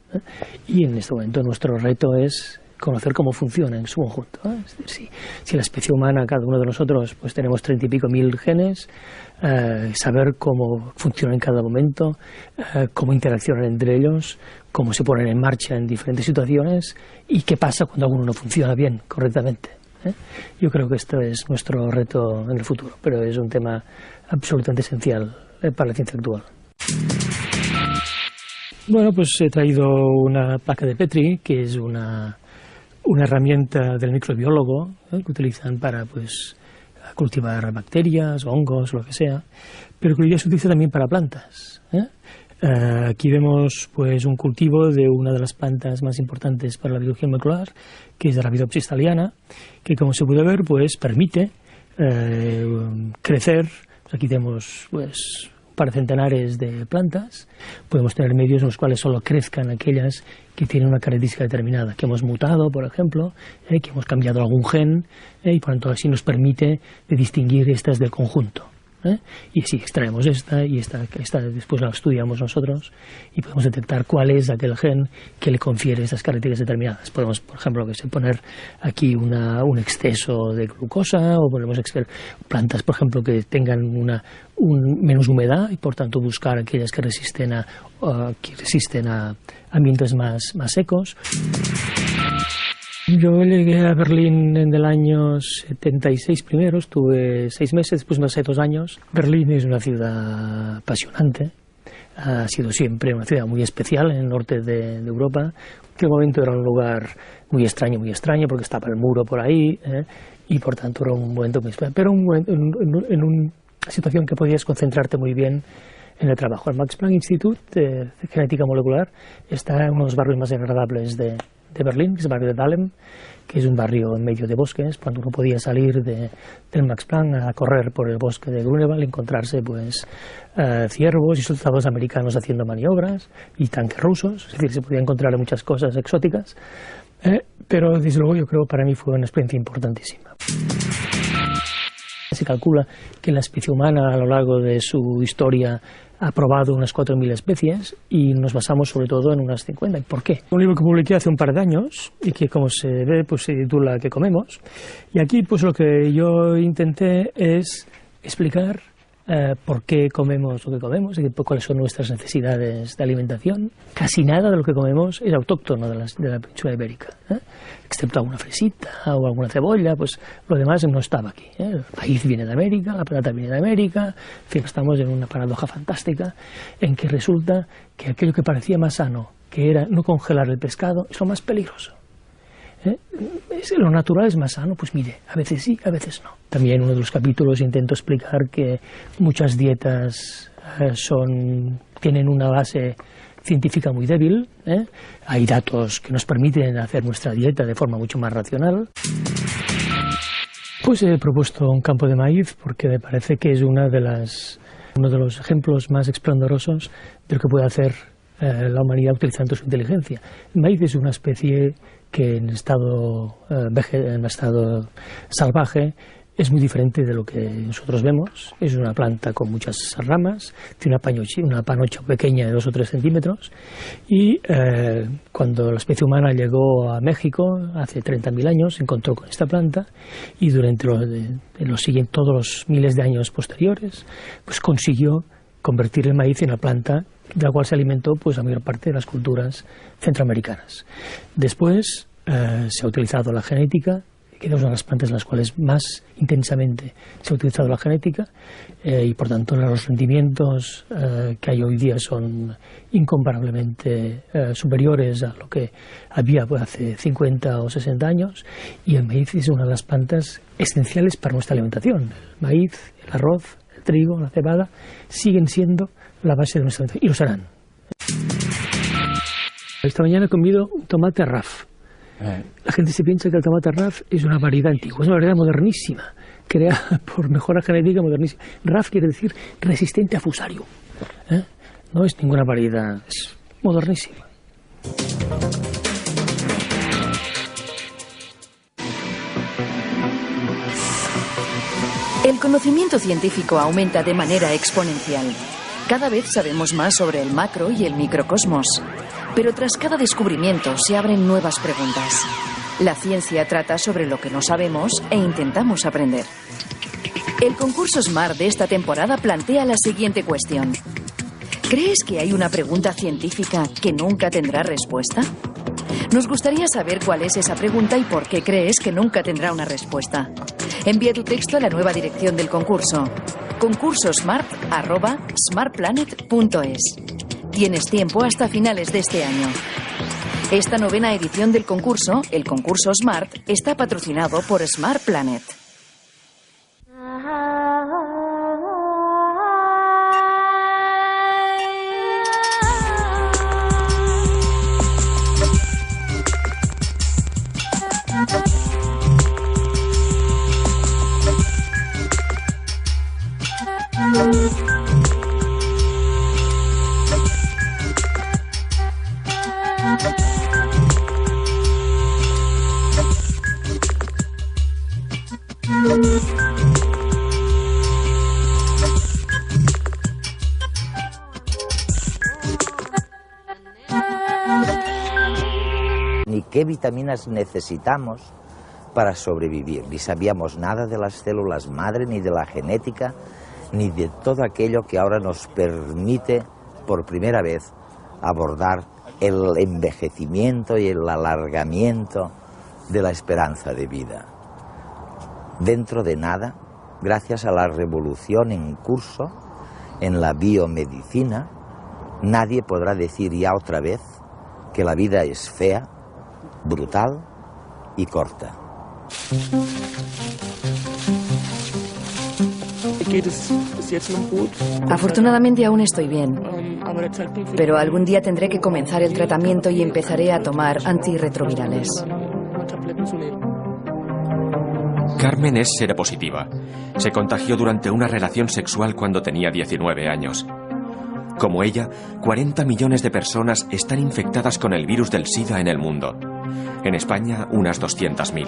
Y en este momento nuestro reto es conocer cómo funciona en su conjunto. Es decir, si la especie humana, cada uno de nosotros, pues tenemos 30 y pico mil genes, saber cómo funcionan en cada momento, cómo interaccionan entre ellos, cómo se ponen en marcha en diferentes situaciones y qué pasa cuando alguno no funciona bien, correctamente. Yo creo que esto es nuestro reto en el futuro, pero es un tema absolutamente esencial para la ciencia actual. Bueno, pues he traído una placa de Petri, que es una herramienta del microbiólogo, que utilizan para pues cultivar bacterias, hongos, lo que sea, pero que ya se utiliza también para plantas. Aquí vemos pues un cultivo de una de las plantas más importantes para la biología molecular, que es la Arabidopsis thaliana, que como se puede ver pues permite crecer. Pues aquí tenemos pues para centenares de plantas, podemos tener medios en los cuales solo crezcan aquellas que tienen una característica determinada, que hemos mutado, por ejemplo, que hemos cambiado algún gen, y por lo tanto así nos permite distinguir estas del conjunto. Y así extraemos esta y esta después la estudiamos nosotros y podemos detectar cuál es aquel gen que le confiere esas características determinadas. Podemos, por ejemplo, poner aquí un exceso de glucosa, o podemos plantas, por ejemplo, que tengan menos humedad y por tanto buscar aquellas que resisten a ambientes más secos. Yo llegué a Berlín en el año 76 primero, estuve 6 meses, después me pasé 2 años. Berlín es una ciudad apasionante, ha sido siempre una ciudad muy especial en el norte de Europa. En aquel momento era un lugar muy extraño, porque estaba el muro por ahí, y por tanto era un momento muy especial, pero en una situación que podías concentrarte muy bien en el trabajo. El Max Planck Institute de Genética Molecular está en uno de los barrios más agradables de Berlín, que es el barrio de Dahlem, que es un barrio en medio de bosques. Cuando uno podía salir del Max Planck a correr por el bosque de Grunewald, encontrarse pues ciervos y soldados americanos haciendo maniobras y tanques rusos, es decir, se podía encontrar muchas cosas exóticas, pero desde luego yo creo que para mí fue una experiencia importantísima. Se calcula que la especie humana a lo largo de su historia ha probado unas 4.000 especies y nos basamos sobre todo en unas 50. ¿Por qué? Un libro que publiqué hace un par de años y que, como se ve, pues se titula ¿Qué comemos? Y aquí pues lo que yo intenté es explicar por qué comemos lo que comemos y cuáles son nuestras necesidades de alimentación. Casi nada de lo que comemos es autóctono de la península ibérica, excepto alguna fresita o alguna cebolla, pues lo demás no estaba aquí. El maíz viene de América, la patata viene de América, en fin, estamos en una paradoja fantástica en que resulta que aquello que parecía más sano, que era no congelar el pescado, es lo más peligroso. Lo natural es más sano, pues mire, a veces sí, a veces no. También en uno de los capítulos intento explicar que muchas dietas tienen una base científica muy débil. Hay datos que nos permiten hacer nuestra dieta de forma mucho más racional. Pues he propuesto un campo de maíz porque me parece que es uno de los ejemplos más esplendorosos de lo que puede hacer la humanidad utilizando su inteligencia. El maíz es una especie que en estado salvaje es muy diferente de lo que nosotros vemos. Es una planta con muchas ramas, tiene una panocha pequeña de 2 o 3 centímetros y cuando la especie humana llegó a México hace 30.000 años se encontró con esta planta y durante todos los miles de años posteriores pues consiguió convertir el maíz en una planta de la cual se alimentó pues la mayor parte de las culturas centroamericanas. Después se ha utilizado la genética, que es una de las plantas en las cuales más intensamente se ha utilizado la genética y por tanto los rendimientos que hay hoy día son incomparablemente superiores a lo que había pues, hace 50 o 60 años, y el maíz es una de las plantas esenciales para nuestra alimentación. El maíz, el arroz, el trigo, la cebada siguen siendo la base de nuestra alimentación y lo serán. Esta mañana he comido un tomate RAF. La gente se piensa que el tomate RAF es una variedad antigua, es una variedad modernísima, creada por mejora genética modernísima. RAF quiere decir resistente a fusario. No es ninguna variedad, es modernísima. El conocimiento científico aumenta de manera exponencial. Cada vez sabemos más sobre el macro y el microcosmos. Pero tras cada descubrimiento se abren nuevas preguntas. La ciencia trata sobre lo que no sabemos e intentamos aprender. El concurso SMART de esta temporada plantea la siguiente cuestión. ¿Crees que hay una pregunta científica que nunca tendrá respuesta? Nos gustaría saber cuál es esa pregunta y por qué crees que nunca tendrá una respuesta. Envía tu texto a la nueva dirección del concurso: concursosmart@smartplanet.es. Tienes tiempo hasta finales de este año. Esta 9ª edición del concurso, el concurso SMART, está patrocinado por Smart Planet. Ni qué vitaminas necesitamos para sobrevivir. Ni sabíamos nada de las células madre, ni de la genética, ni de todo aquello que ahora nos permite por primera vez abordar el envejecimiento y el alargamiento de la esperanza de vida. Dentro de nada, gracias a la revolución en curso en la biomedicina, nadie podrá decir ya otra vez que la vida es fea, brutal y corta. Afortunadamente aún estoy bien, pero algún día tendré que comenzar el tratamiento y empezaré a tomar antirretrovirales. Carmen es seropositiva. Se contagió durante una relación sexual cuando tenía 19 años. Como ella, 40 millones de personas están infectadas con el virus del SIDA en el mundo. En España, unas 200.000.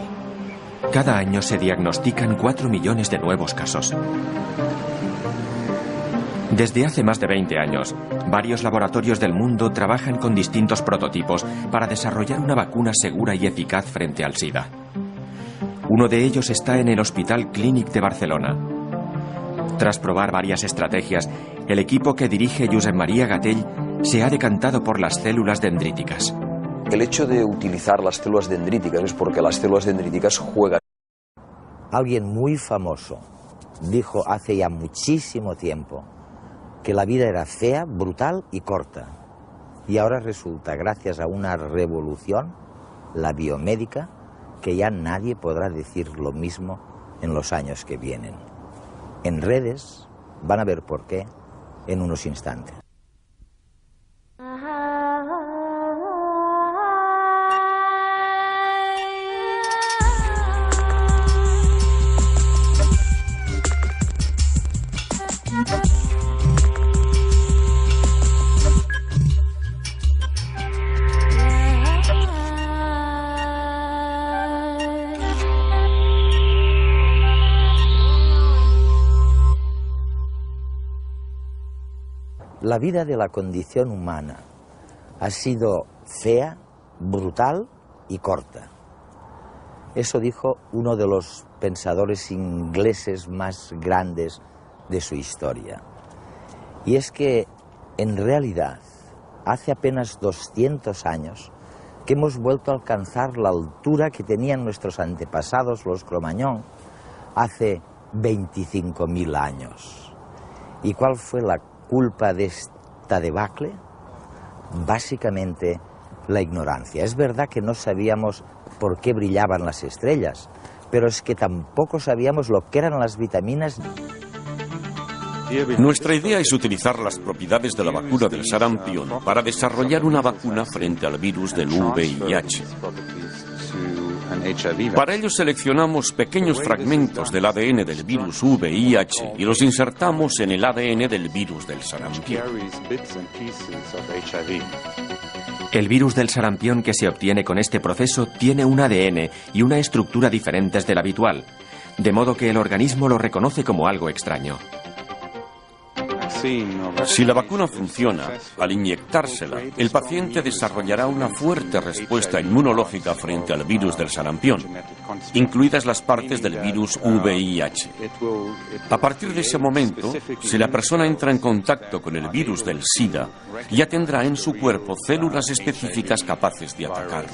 Cada año se diagnostican 4 millones de nuevos casos. Desde hace más de 20 años, varios laboratorios del mundo trabajan con distintos prototipos para desarrollar una vacuna segura y eficaz frente al SIDA. Uno de ellos está en el Hospital Clínic de Barcelona. Tras probar varias estrategias, el equipo que dirige Josep María Gatell se ha decantado por las células dendríticas. El hecho de utilizar las células dendríticas es porque las células dendríticas juegan. Alguien muy famoso dijo hace ya muchísimo tiempo que la vida era fea, brutal y corta. Y ahora resulta, gracias a una revolución, la biomédica, que ya nadie podrá decir lo mismo en los años que vienen. En redes van a ver por qué en unos instantes. la vida de la condición humana ha sido fea, brutal y corta. Eso dijo uno de los pensadores ingleses más grandes de su historia. Y es que, en realidad, hace apenas 200 años que hemos vuelto a alcanzar la altura que tenían nuestros antepasados, los Cro-Magnon, hace 25.000 años. ¿Y cuál fue la culpa de esta debacle? Básicamente, la ignorancia. Es verdad que no sabíamos por qué brillaban las estrellas, pero es que tampoco sabíamos lo que eran las vitaminas. Nuestra idea es utilizar las propiedades de la vacuna del sarampión para desarrollar una vacuna frente al virus del VIH. Para ello seleccionamos pequeños fragmentos del ADN del virus VIH y los insertamos en el ADN del virus del sarampión. El virus del sarampión que se obtiene con este proceso tiene un ADN y una estructura diferentes del habitual, de modo que el organismo lo reconoce como algo extraño. Si la vacuna funciona, al inyectársela, el paciente desarrollará una fuerte respuesta inmunológica frente al virus del sarampión, incluidas las partes del virus VIH. A partir de ese momento, si la persona entra en contacto con el virus del SIDA, ya tendrá en su cuerpo células específicas capaces de atacarlo.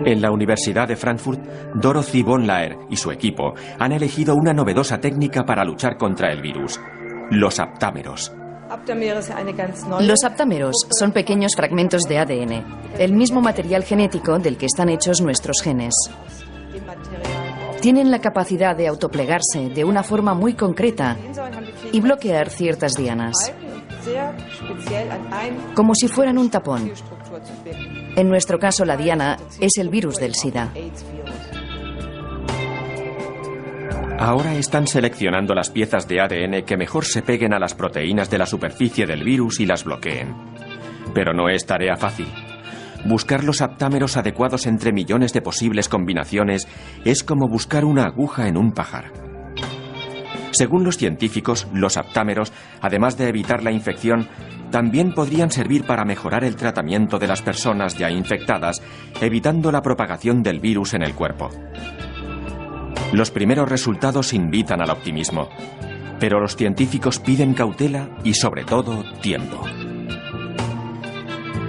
En la Universidad de Frankfurt, Dorothy von Laer y su equipo han elegido una novedosa técnica para luchar contra el virus: los aptámeros. Los aptámeros son pequeños fragmentos de ADN, el mismo material genético del que están hechos nuestros genes. Tienen la capacidad de autoplegarse de una forma muy concreta y bloquear ciertas dianas, como si fueran un tapón. En nuestro caso, la diana es el virus del SIDA. Ahora están seleccionando las piezas de ADN que mejor se peguen a las proteínas de la superficie del virus y las bloqueen. Pero no es tarea fácil. Buscar los aptámeros adecuados entre millones de posibles combinaciones es como buscar una aguja en un pajar. Según los científicos, los aptámeros, además de evitar la infección, también podrían servir para mejorar el tratamiento de las personas ya infectadas, evitando la propagación del virus en el cuerpo. Los primeros resultados invitan al optimismo, pero los científicos piden cautela y, sobre todo, tiempo.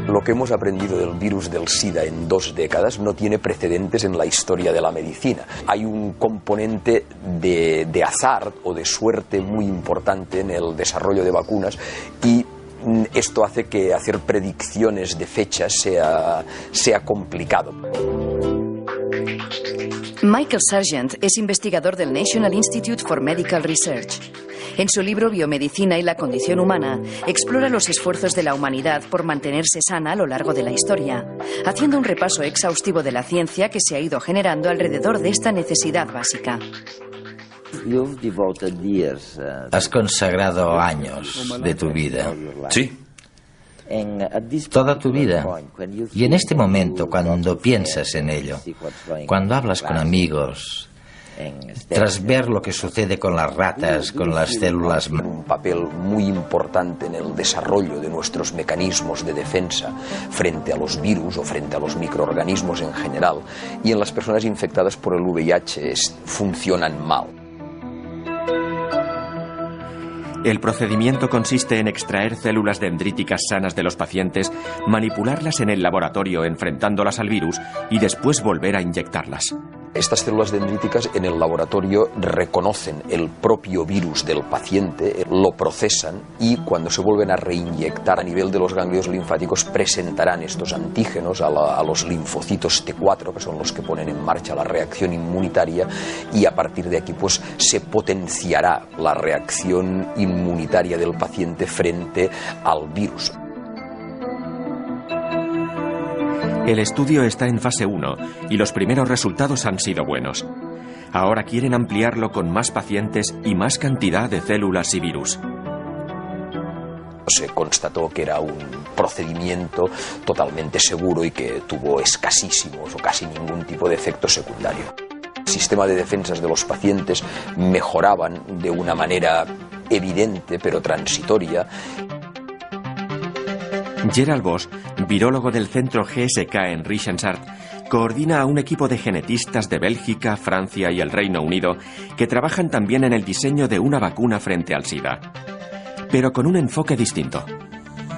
Lo que hemos aprendido del virus del SIDA en 2 décadas no tiene precedentes en la historia de la medicina. Hay un componente de azar o de suerte muy importante en el desarrollo de vacunas y esto hace que hacer predicciones de fechas sea complicado. Michael Sargent es investigador del National Institute for Medical Research. En su libro Biomedicina y la condición humana, explora los esfuerzos de la humanidad por mantenerse sana a lo largo de la historia, haciendo un repaso exhaustivo de la ciencia que se ha ido generando alrededor de esta necesidad básica. Has consagrado años de tu vida. Sí. Toda tu vida. Y en este momento, cuando piensas en ello, cuando hablas con amigos, tras ver lo que sucede con las ratas, con las células... Un papel muy importante en el desarrollo de nuestros mecanismos de defensa frente a los virus o frente a los microorganismos en general, y en las personas infectadas por el VIH funcionan mal. El procedimiento consiste en extraer células dendríticas sanas de los pacientes, manipularlas en el laboratorio enfrentándolas al virus y después volver a inyectarlas. Estas células dendríticas en el laboratorio reconocen el propio virus del paciente, lo procesan y cuando se vuelven a reinyectar a nivel de los ganglios linfáticos presentarán estos antígenos a los linfocitos T4, que son los que ponen en marcha la reacción inmunitaria, y a partir de aquí pues se potenciará la reacción inmunitaria del paciente frente al virus. El estudio está en fase 1 y los primeros resultados han sido buenos. Ahora quieren ampliarlo con más pacientes y más cantidad de células y virus. Se constató que era un procedimiento totalmente seguro y que tuvo escasísimos o casi ningún tipo de efecto secundario. El sistema de defensas de los pacientes mejoraban de una manera evidente pero transitoria. Gerald Voss, virólogo del centro GSK en Richensart, coordina a un equipo de genetistas de Bélgica, Francia y el Reino Unido que trabajan también en el diseño de una vacuna frente al SIDA, pero con un enfoque distinto.